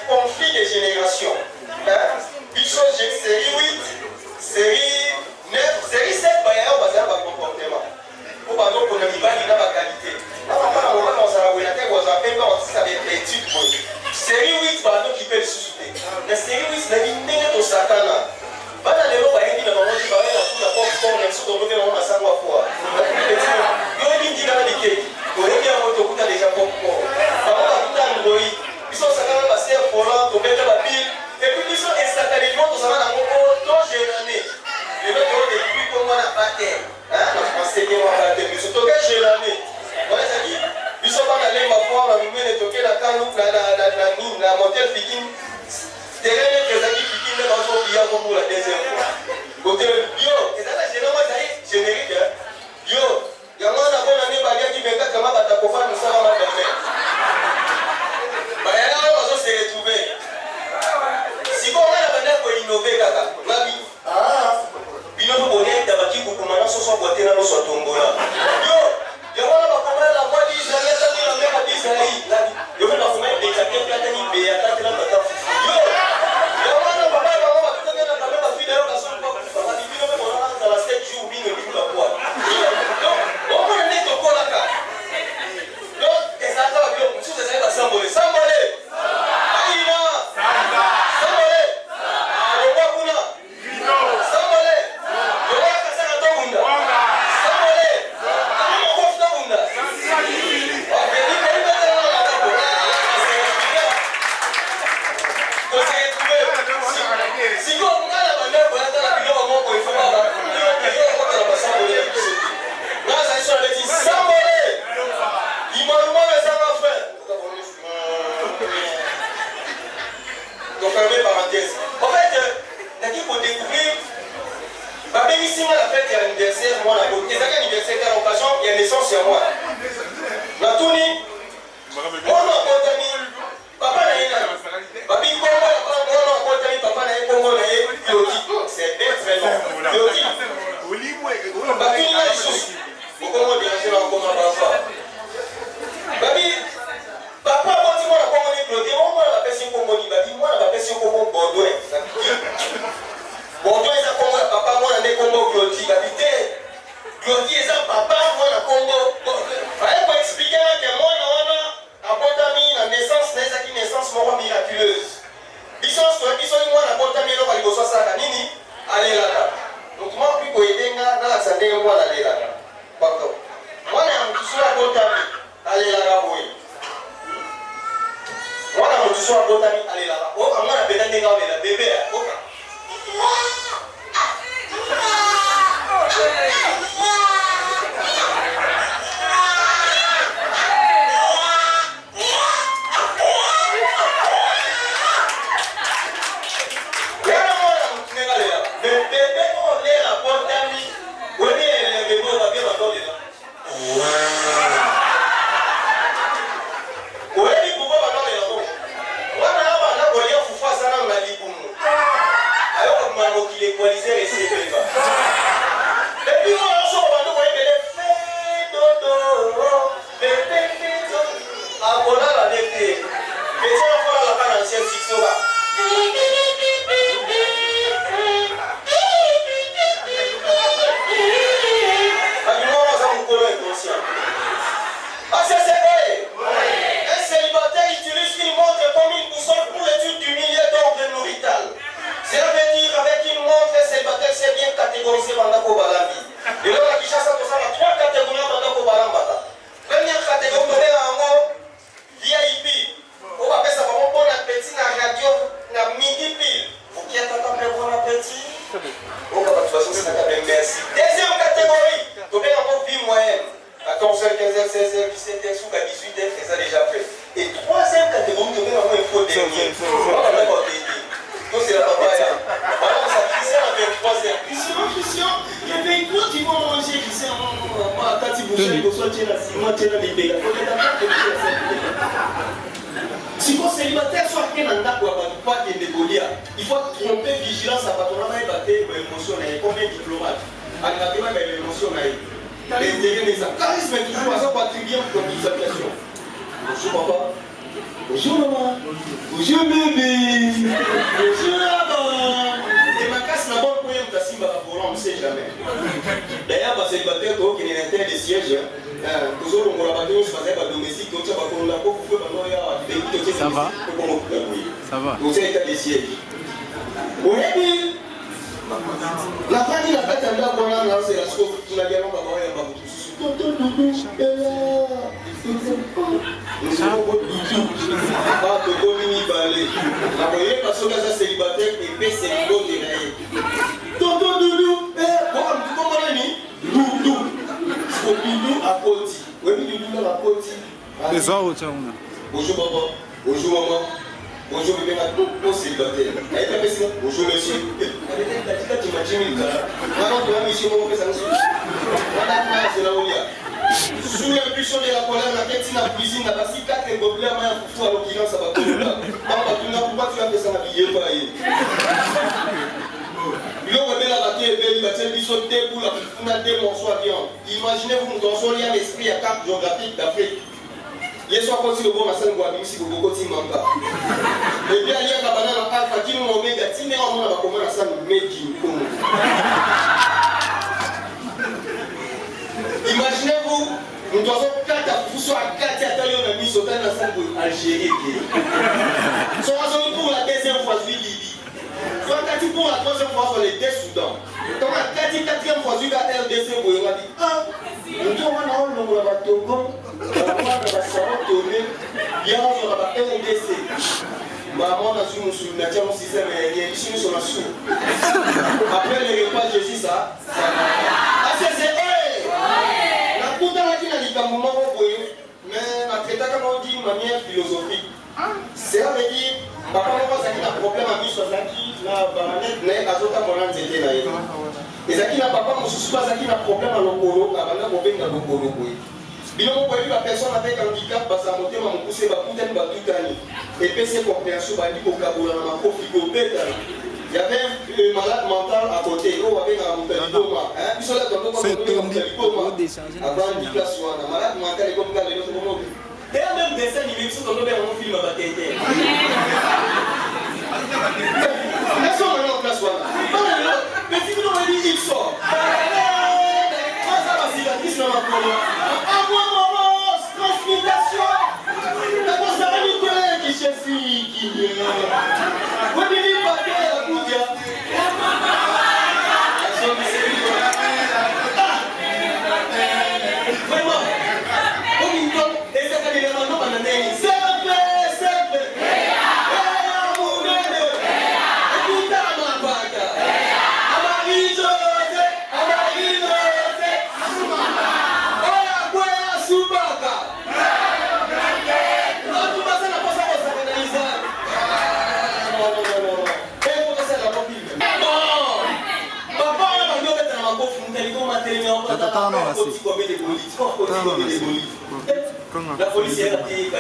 Conflit des générations. Série 8, série 9, série 7, on va faire un comportement. Pour pas nous connaître la qualité. Série 8, pardon, qui peut le susciter. La série 8, c'est une minute au sakana. Bana lelo ba yebi na bango di ba ya futa popcorn na suto ko na masangwa kwa. Yo ni ndika na dikeki. Ko yebi ya moto kuta deja popcorn. Ba ba kuta ngoi. Biso sakana ba ser volant to beta ba pile. Et puis biso estakali moto ça va na ngoko to gelane. Le mec ko de depuis ko na bate. Hein, na français ke wa bate. Biso to ke gelane. Voilà ça dit. Biso ba na lemba kwa na mumene to ke na kanu na motel fikin. Terrain que ça dit qui n'est pas bien pour la deuxième fois. Côté bio, et ça là généralement ça est générique. Bio, il y a un bon année balia qui vient comme ça ta cofa nous ça va faire. Bah il y a là on va se retrouver. Si on a la manière pour innover kaka, mabi. Ah, bino bo bonnet tabaki ko komana so so boîte na no so tombola. Yo, il y a là ba komana la boîte d'Israël ça dit la même d'Israël. Là, yo va komana des chapeaux platani be attaque là ba. Yo moi tu es dans les dégâts. Si vous célibataire, soit qu'il y a un pas de dégolia, il faut tromper vigilance à votre émotion, combien de diplomates, à l'émotion, les charisme est toujours à ça pour attribuer une condition. Bonjour papa, bonjour maman, bonjour bébé, bonjour maman. Et ma casse n'a pas pour un tassim à volant, on ne sait jamais. D'ailleurs, ma célibataire, qui est l'intérêt des sièges, toujours on va battre, on se faisait pas domestique, on va qu'on l'a pas fait, ça va. Ça va. Vous avez des sièges. Oui, la famille n'a pas tendance à voir là, c'est la chose qui n'a bien pas voir, il y a pas beaucoup. La moyenne parce que ça célibataire et puis c'est l'autre de l'air. Tonton Doudou, comment on a mis Doudou. C'est Doudou à Poti. Oui, Doudou à Poti. Bonjour papa, bonjour maman, bonjour bébé, bonjour célibataire. Bonjour monsieur. Sous l'impulsion de la colère, la tête dans la cuisine, la basi 4 gobelins, mais un fou à l'occurrence, ça va tout le temps. Pourquoi tu as fait ça dans la vie? Il a remis la bataille, il a dit pour la finale morceaux à viande. Imaginez-vous, nous avons un esprit à carte géographique d'Afrique. Il y a soit quand il y a bon, si vous avez manga. Et bien, il y a un banane en alpha qui nous oméga, si nous avons un comment la salle nous met qui nous. Imaginez-vous, nous devons 4 à vous soit 4 à taille on a mis sur la salle pour Algérie. Soit pour la deuxième fois sur Libye. Soit 4 pour la troisième fois sur les deux Soudans. Quand la 4e fois sur la RDC, vous avez dit nous devons avoir le Togo, nous devons avoir le Sao Tomé, bien on va RDC. Maman a su nous mettre un système et ici nous sommes sous. Après les repas, je dis ça. C'est la puta la qui n'a dit qu'un moment mais la traité comme on dit de manière philosophique. C'est à dire, papa on va dire qu'il y a un problème à mise sur la qui la banane n'est pas autant qu'on a été là. Et ça qui n'a pas moi je suis pas ça qui n'a problème à l'okolo, à la problème à l'okolo. Bien on voit la personne avec un handicap parce que monter m'a poussé ma putain de tout année. Et puis c'est compréhension va dire au Kaboula m'a profité au bête. Il y avait un malade mental à côté, on avait un Moutaligoma. Puis sur la tombe, on avait un Moutaligoma. Avant une classe, un malade mental est comme ça, les autres moments. Et un même dessin animé, si on avait un film à Batété. Laissons maintenant en classe, mais si vous m'avez dit, il sort. Moi, ça va cicatrice dans ma colère. Envoie mon transmutation. D'abord, ça va nous connaître qui cherche qui vient. Vous dites, la police est ratée,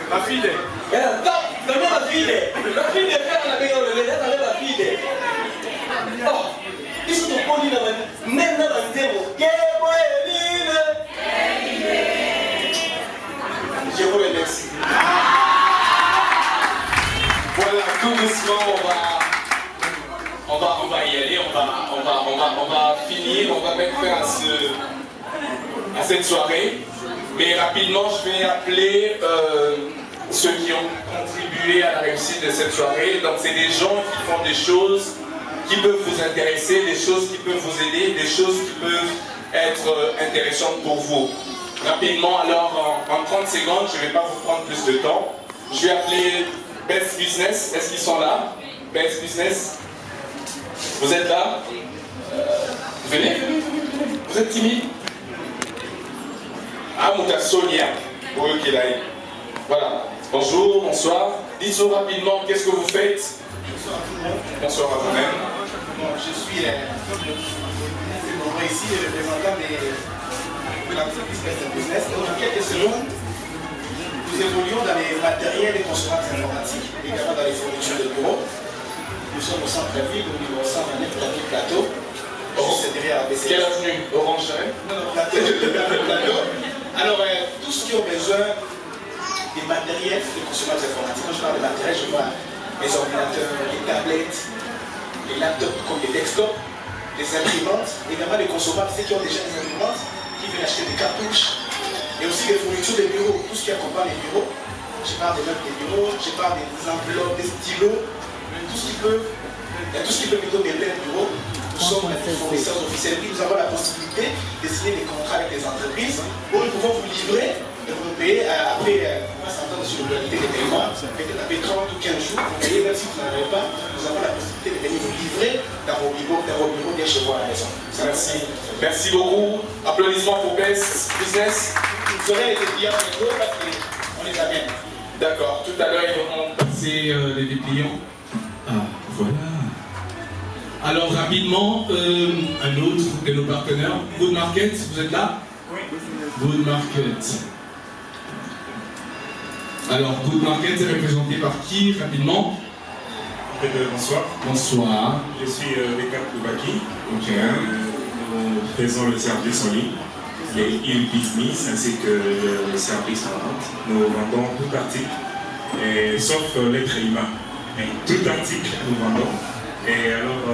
Ma fille. Je vous remercie. Voilà, tout doucement, on va y aller, on va finir, on va mettre fin à cette soirée. Mais rapidement, je vais appeler ceux qui ont contribué à la réussite de cette soirée. Donc c'est des gens qui font des choses qui peuvent vous intéresser, des choses qui peuvent vous aider, des choses qui peuvent être intéressantes pour vous. Rapidement, alors en 30 secondes, je ne vais pas vous prendre plus de temps. Je vais appeler Best Business. Est-ce qu'ils sont là? Best Business? Vous êtes là? Venez. Vous êtes timide? Ah, Mouta Sonia, pour eux qui l'aillent. Voilà. Bonjour, bonsoir. Dites-nous rapidement, qu'est-ce que vous faites? Bonsoir à tout le monde. Bonsoir à vous-même. Bon, je suis ici le représentant de l'entreprise Best Business. Donc, en quelques secondes, nous évoluons dans les matériels et consommables informatiques, également dans les fournitures de bureau. Nous sommes au centre-ville, au numéro 129 de la ville Plateau. Juste derrière la BCS. Quelle avenue? Orange? Non, Plateau. Alors, tous ceux qui ont besoin des matériels et consommables informatiques, quand je parle de matériel, je vois les ordinateurs, les tablettes, les laptops comme les desktops, les imprimantes, également les consommables, ceux qui ont déjà des imprimantes, qui viennent acheter des cartouches, et aussi les fournitures des bureaux, tout ce qui accompagne les bureaux. Je parle des meubles des bureaux, je parle des enveloppes, des stylos, tout ce qui peut plutôt mêler un bureau. Nous sommes les fournisseurs officiels, puis nous avons la possibilité de signer des contrats avec les entreprises où nous pouvons vous livrer et vous nous payez après, on va s'entendre sur la qualité des paiements, peut-être après 30 ou 15 jours, vous payez même si vous n'en avez pas, nous avons la possibilité de venir vous livrer dans vos bureaux bien chez vous à la maison. Merci. Merci beaucoup. Applaudissements pour Best Business. Vous aurez les dépliants bientôt parce qu'on les amène. D'accord. Tout à l'heure, ils vont passer les dépliants. Ah, voilà. Alors rapidement, un autre de nos partenaires, Good Market, vous êtes là? Oui. Good Market. Alors Good Market est représenté par qui rapidement? Bonsoir. Bonsoir. Je suis Bekat Koubaki. Nous faisons le service en ligne, les e-business ainsi que le service en vente. Nous vendons tout article, sauf l'être humain. Mais tout article nous vendons. Et alors,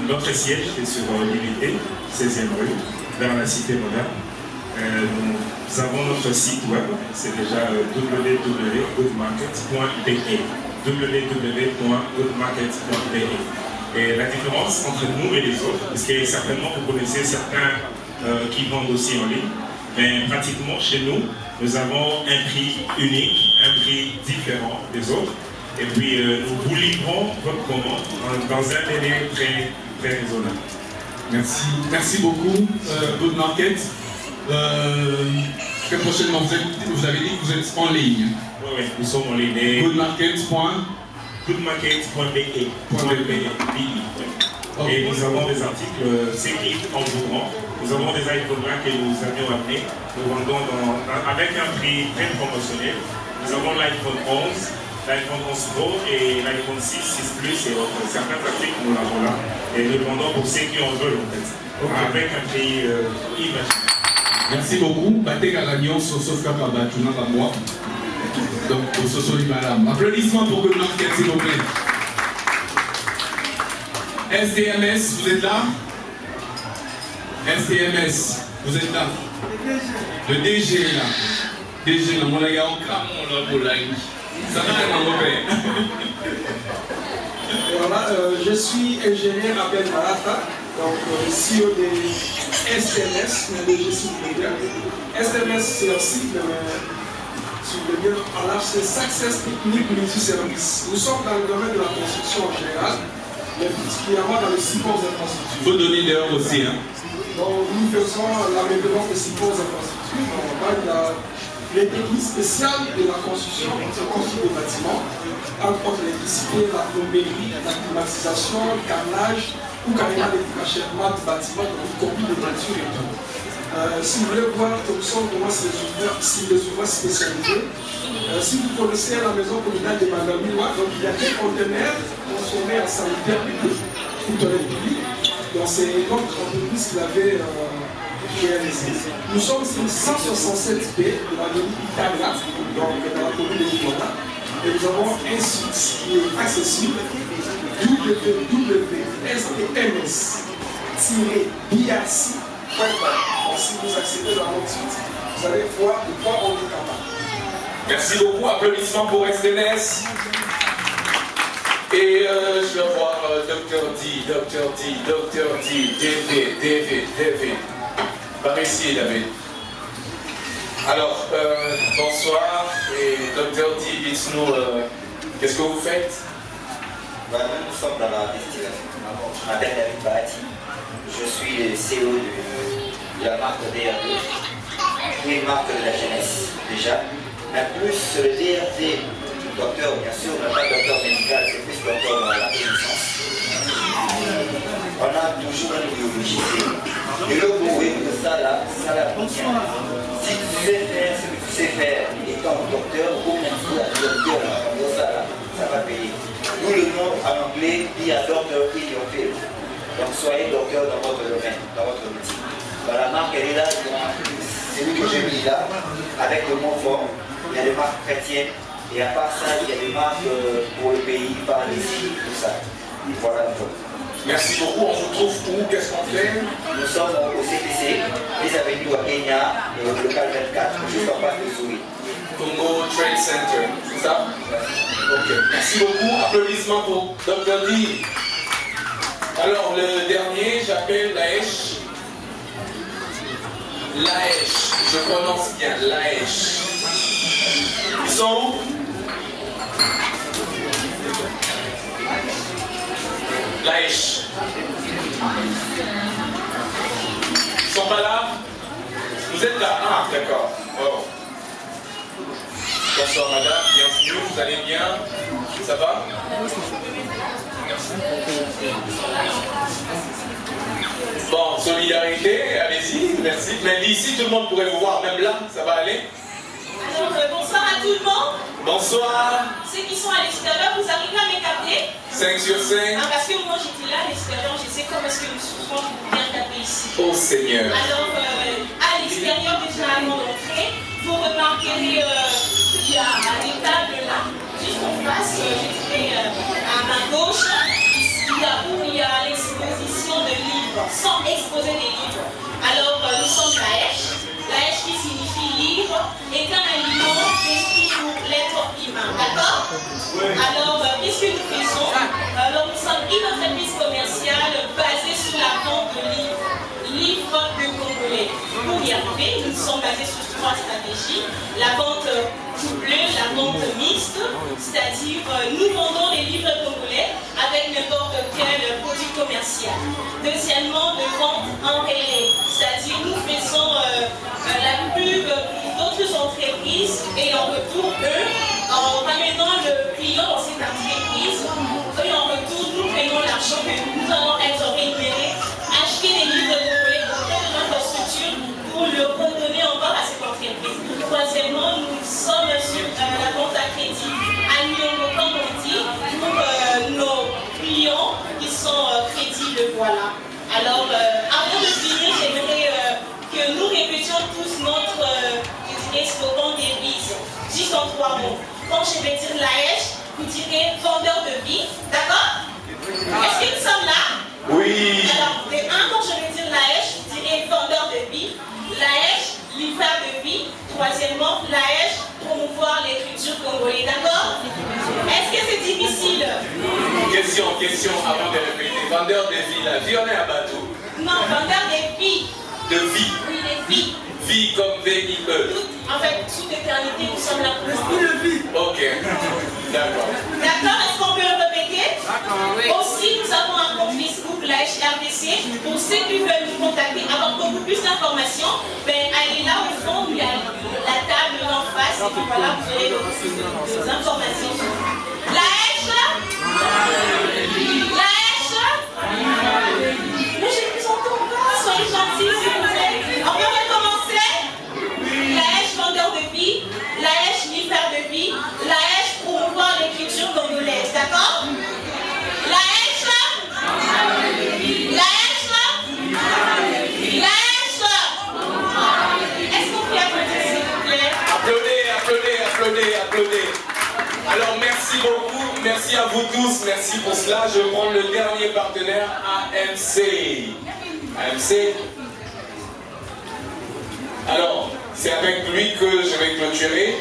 notre siège est sur l'unité 16e rue, vers la cité moderne. Nous avons notre site web, c'est déjà www.goodmarket.be. www.goodmarket.be. Et la différence entre nous et les autres, parce que certainement vous connaissez certains qui vendent aussi en ligne, mais pratiquement chez nous, nous avons un prix unique, un prix différent des autres. Et puis nous vous livrons votre commande dans un délai très raisonnable. Merci. Merci beaucoup, Good Market. Très prochainement, vous avez dit que vous êtes en ligne. Oui, nous sommes en ligne. Goodmarket.be. Et nous avons des articles, c'est qui en mouvement. Nous avons des iPhones que nous avions amenés. Nous vendons avec un prix très promotionnel. Nous avons l'iPhone 11. L'iPhone 11 Pro et l'iPhone 6, 6 Plus et autres. Certains articles, nous l'avons là. Et nous le vendons pour ceux qui en veulent en fait. Okay. Avec un prix imaginaire. Merci beaucoup. Batek à l'agnon, sauf qu'à Batuna, pas moi. Donc, au Soso Madame. Applaudissements pour Good Market, s'il vous plaît. SDMS, vous êtes là? SDMS, vous êtes là? Le DG est là. DG, là, mon gars, on crame, on l'a pour la vie. Ça va être Voilà, je suis ingénieur Abel Barata, donc CEO de SMS, de gestion mondiale. SMS, c'est un site sur lequel on a fait Success Technique Multiservice. Nous sommes dans le domaine de la construction en général, mais particulièrement dans les supports infrastructures. Il faut donner l'heure aussi. Hein. Donc nous faisons la maintenance des supports infrastructures. Les techniques spéciales de la construction des bâtiments, entre autres l'électricité, la plomberie, la climatisation, le carrelage ou carrément l'achèvement du bâtiment, donc une copie de peinture et tout. Si vous voulez voir comme ça, comment c'est des ouvrages spécialisés, si vous connaissez la maison communale de Madame Miwa, donc il y a des conteneurs consommés en sanitaire public, ou toilette publique. Donc c'est notre entreprise qui l'avait nous sommes sur 167B de l'avenue Italia, donc dans la commune de Nicola, et nous avons un site qui est accessible www.stms-biac.com. Donc si vous accédez dans notre site, vous allez voir de quoi on est capable. Merci beaucoup, applaudissements pour SNS. Et je vais voir Dr. D, David. Par ici, David. Alors, bonsoir, et Dr. D, dites-nous, qu'est-ce que vous faites? Voilà, nous sommes dans la distillation. Je m'appelle David Bahati. Je suis le CEO de la marque DRD, qui est une marque de la jeunesse, déjà. Mais plus le DRD, docteur, bien sûr, on n'a pas de docteur médical, c'est plus docteur dans la connaissance. On a toujours un biologiste. Et le beau est que ça là contient. Si tu sais faire ce que tu sais faire, étant docteur, ou même si tu as docteur, ça va payer. Nous le nom en anglais dit à doctor in your field. Donc soyez docteur dans votre domaine, dans votre métier. Dans la marque, elle est là, c'est lui que j'ai mis là, avec le mot fort. Il y a des marques chrétiennes, et à part ça, il y a des marques pour le pays, par ici, tout ça. Voilà un peu. Merci beaucoup, on se trouve où? Qu'est-ce qu'on fait? Nous sommes au CPC, les avenues à Kenya, et au local 24, juste en face de Zoui. Congo Trade Center, c'est ça? Ok, merci beaucoup, applaudissements pour Dr. D. Alors le dernier, j'appelle Laesh. Laesh, je prononce bien, Laesh. Ils sont où? Laesh. Ils sont pas là? Vous êtes là? Ah, d'accord. Oh. Bonsoir madame, bienvenue, vous allez bien? Ça va? Bon, solidarité, allez-y, merci. Mais d'ici, tout le monde pourrait vous voir, même là, ça va aller? Alors, bonsoir à tout le monde. Bonsoir. Ceux qui sont à l'extérieur, vous arrivez à me capter? 5 sur 5. Ah, parce que moi j'étais là à l'extérieur, je sais comment est-ce que nous souvent bien taper ici. Oh Seigneur. Alors, à l'extérieur, déjà avant d'entrer, vous remarquerez, il y a des tables là, juste en face, je dirais à ma gauche, ici, où il y a l'exposition de livres, sans exposer des livres. Alors, nous sommes Laesh. Laesh qui signifie livre, est un aliment d'esprit pour l'être humain. D'accord? Oui. Alors, qu'est-ce que nous faisons? Alors, nous sommes une entreprise commerciale basée sur la vente de livres de Congolais. Pour y arriver, nous sommes basés sur 3 stratégies. La vente couplée, la vente mixte, c'est-à-dire nous vendons les livres congolais avec n'importe quel produit commercial. Deuxièmement, de vente en relais, c'est-à-dire nous faisons la pub pour d'autres entreprises et en retour, eux, en ramenant le client dans cette entreprise, et en retour, nous prenons l'argent que nous allons être rémunérés, acheter des livres congolais auprès de notre structure pour le redonner encore à cette entreprise. Troisièmement, nous sommes sur la vente à crédit à Nyongo, comme on dit, pour nos clients qui sont crédibles. Voilà. Alors, avant de finir, j'aimerais que nous répétions tous notre slogan devise, juste en 3 mots. Quand je vais dire Laesh, vous direz vendeur de vie, d'accord? Est-ce que nous sommes là? Oui. Alors, de 1, quand je vais dire Laesh, vous direz vendeur de vie. Laesh, livreur de vie. Troisièmement, Laesh, promouvoir l'écriture congolaise, d'accord? Est-ce que c'est difficile? Question avant de répéter. Vendeur de vie, la vie on est à bateau. Non, vendeur de vie. De vie? Oui, de vie. Vie comme V-I-E. En fait, toute éternité, nous sommes là pour le vie. Ok, d'accord. D'accord, est-ce qu'on peut le répéter? D'accord, oui. Aussi, nous avons un compte Facebook, Laesh RDC. Pour ceux qui veulent nous contacter, avoir beaucoup plus d'informations, ben, allez là au fond, il y a la table en face, et puis voilà, vous aurez beaucoup plus d'informations. Laesh? Laesh? Mais je ne vous entends pas, soyez gentils, s'il vous plaît. On peut recommencer? Laesh, vendeur de vie. Laesh, livreur de vie. Laesh, promouvoir l'écriture congolaise, d'accord? Laesh? Laesh? Laesh? Est-ce qu'on peut applaudir, s'il vous plaît? Applaudez. Alors merci beaucoup, merci à vous tous, merci pour cela. Je vais prendre le dernier partenaire, AMC. AMC. Alors, c'est avec lui que je vais clôturer.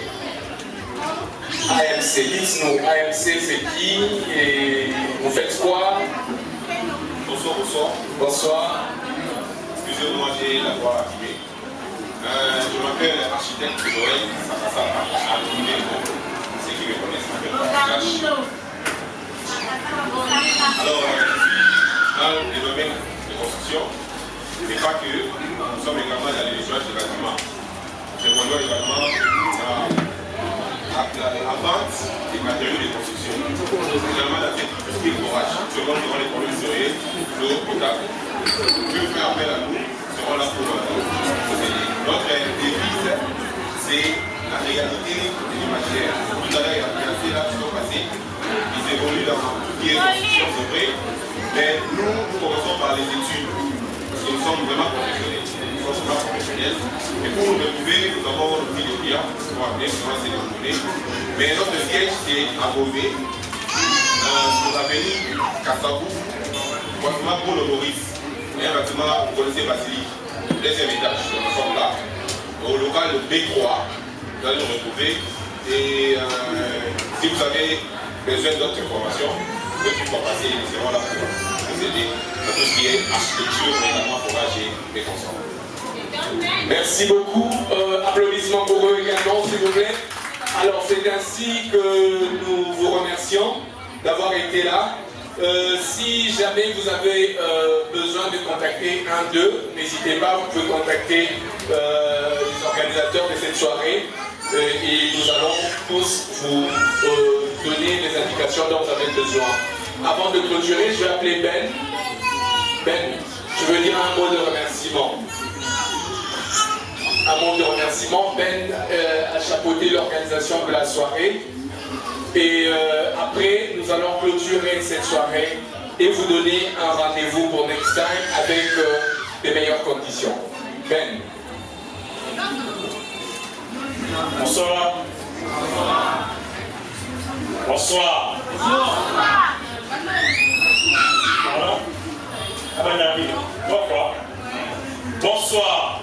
AMC, dites-nous, AMC c'est qui et vous faites quoi? Bonsoir, bonsoir. Bonsoir. Excusez-moi, j'ai la voix activée. Je m'appelle architecte Noël Sakasara, activé pour ceux qui me connaissent, m'appellent Flash. Alors, dans le domaine de construction, mais pas que, nous sommes également dans les échanges de bâtiments. C'est qu'on doit également la vente des matériaux de construction. Également la tête de forage, selon les problèmes sérieux, l'eau potable. Je vais faire appel à nous, nous serons là pour procéder. Notre devise, c'est la réalité des matières. Tout à l'heure, il y a regardé là qui sont passés. Ils évoluent dans tout ce qui est construction, c'est vrai. Mais nous commençons par les études. Parce que nous sommes vraiment professionnels. Nous sommes vraiment professionnels. Et pour nous retrouver, nous avons le prix de clients pour amener souvent ces journées. Mais notre siège, c'est à Beauvais, sur l'avenue Kassabou, bâtiment pour le Maurice. Et un bâtiment, vous connaissez Basilique, deuxième étage. Nous sommes là, au local B3. Vous allez nous retrouver. Et si vous avez besoin d'autres informations, ceux qui vont passer, ils seront là pour vous aider dans tout ce qui est architecture, mais également forage et construction. Merci beaucoup. Applaudissements pour eux également, s'il vous plaît. Alors, c'est ainsi que nous vous remercions d'avoir été là. Si jamais vous avez besoin de contacter un d'eux, n'hésitez pas, vous pouvez contacter les organisateurs de cette soirée et nous allons tous vous donner les indications dont vous avez besoin. Avant de clôturer, je vais appeler Ben. Ben, je veux dire un mot de remerciement. Un mot de remerciement. Ben a chapeauté l'organisation de la soirée. Et après, nous allons clôturer cette soirée et vous donner un rendez-vous pour next time avec des meilleures conditions. Ben. Bonsoir. Bonsoir. Bonsoir. Pardon? Pourquoi? Bonsoir.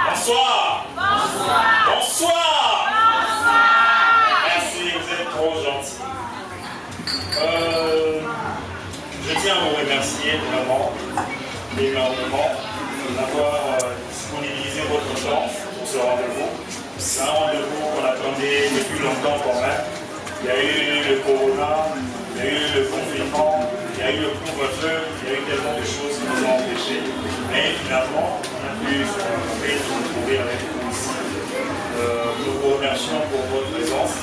Bonsoir. Bonsoir. Merci, vous êtes trop gentils. Je tiens à vous remercier vraiment, énormément, d'avoir disponibilisé votre temps pour ce rendez-vous. C'est un rendez-vous qu'on attendait depuis longtemps quand même. Il y a eu le corona, il y a eu le confinement, il y a eu le couvre-feu, il y a eu tellement de choses qui nous ont empêchés. Mais finalement, on a pu se retrouver avec vous ici. Nous vous remercions pour votre présence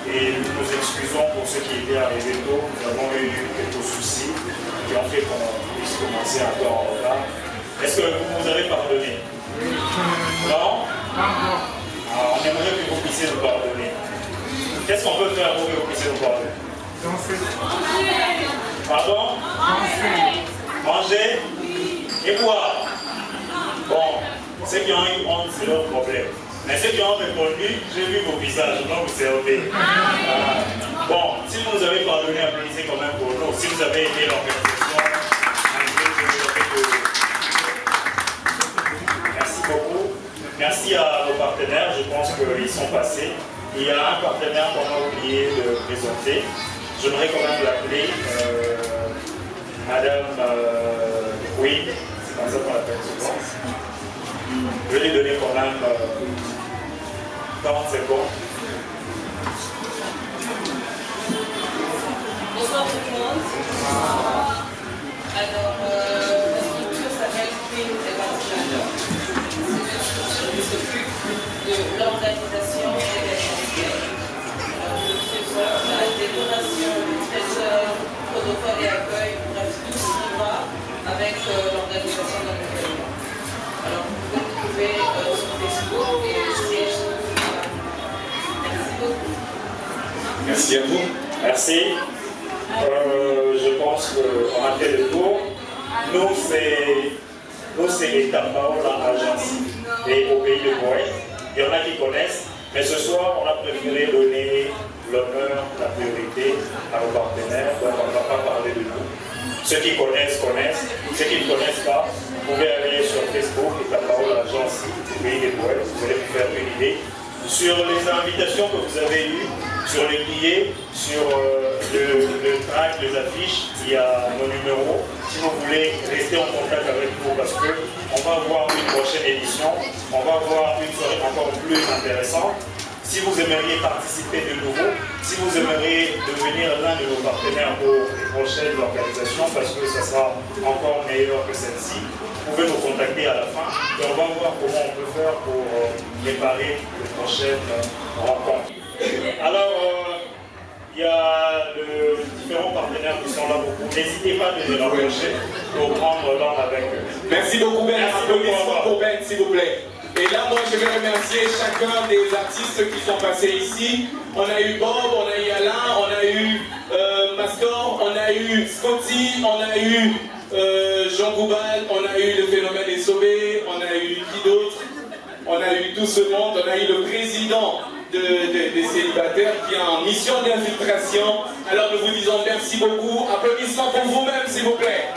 et nous nous excusons pour ce qui était arrivé tôt. Nous avons eu quelques soucis qui ont fait qu'on puisse commencer un peu en retard. Est-ce que vous nous avez pardonné? Non? Alors, on aimerait que vous puissiez nous pardonner. Qu'est-ce qu'on peut faire pour que vous puissiez nous pardonner? Danser. Pardon? Manger. Manger et boire. Bon, ceux qui ont eu honte, c'est leur problème. Mais ceux qui ont répondu, j'ai vu vos visages, donc vous servez. Bon, si vous nous avez pardonné, applaudissez quand même pour nous. Si vous avez aimé l'organisation, merci beaucoup. Merci à nos partenaires, je pense qu'ils sont passés. Il y a un partenaire qu'on a oublié de présenter. J'aimerais quand même l'appeler Madame Queen, c'est comme ça qu'on l'appelle souvent. Je vais lui donner quand même 40 secondes. Bonsoir tout le monde. Alors, la structure s'appelle Queen International. C'est une structure qui s'occupe de l'organisation événementielle. Nous faisons la décoration, trésor, protocole et accueil, bref, tout ce qui va avec l'organisation d'un événement. Alors, vous pouvez trouver sur Facebook et le siège. Merci beaucoup. Merci à vous. Merci. Je pense qu'on a fait le tour. Nous, c'est les Tampaola Agency et au pays de Boy. Il y en a qui connaissent, mais ce soir, on a préféré donner l'honneur, la priorité à nos partenaires, donc on ne va pas parler de nous. Ceux qui connaissent, connaissent. Ceux qui ne connaissent pas, vous pouvez aller sur Facebook et Tampaola Agency au pays de Boy. Vous allez vous faire une idée sur les invitations que vous avez eues, Sur les billets, sur le track, les affiches, il y a nos numéros. Si vous voulez rester en contact avec nous, parce qu'on va voir une prochaine édition, on va voir une soirée encore plus intéressante. Si vous aimeriez participer de nouveau, si vous aimeriez devenir l'un de nos partenaires pour les prochaines organisations, parce que ça sera encore meilleur que celle-ci, vous pouvez nous contacter à la fin et on va voir comment on peut faire pour préparer les prochaines rencontres. Alors, il y a les différents partenaires qui sont là pour vous. N'hésitez pas de les rapprocher pour prendre l'ordre avec eux. Merci beaucoup Ben. Applaudissements pour Ben, s'il vous plaît. Et là, moi, je vais remercier chacun des artistes qui sont passés ici. On a eu Bob, on a eu Alain, on a eu Mastor, on a eu Scotty, on a eu Jean Goubal, on a eu le Phénomène des Sauvés, on a eu qui d'autre? On a eu tout ce monde, on a eu le président des célibataires qui est en mission d'infiltration. Alors nous vous disons merci beaucoup. Applaudissements pour vous-même, s'il vous plaît.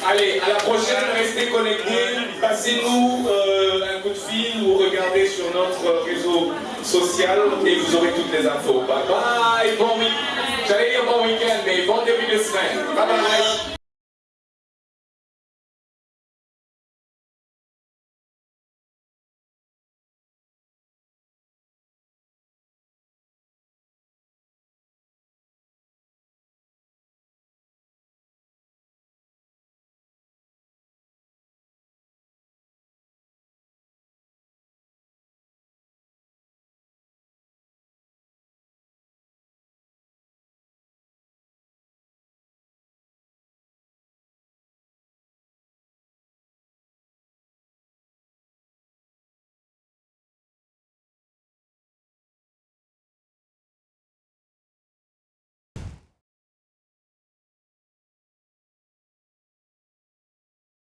Allez, à la prochaine, restez connectés, passez-nous un coup de fil ou regardez sur notre réseau social et vous aurez toutes les infos. Bye bye, bon week-end. J'allais dire bon week-end, mais bon début de semaine. Bye bye.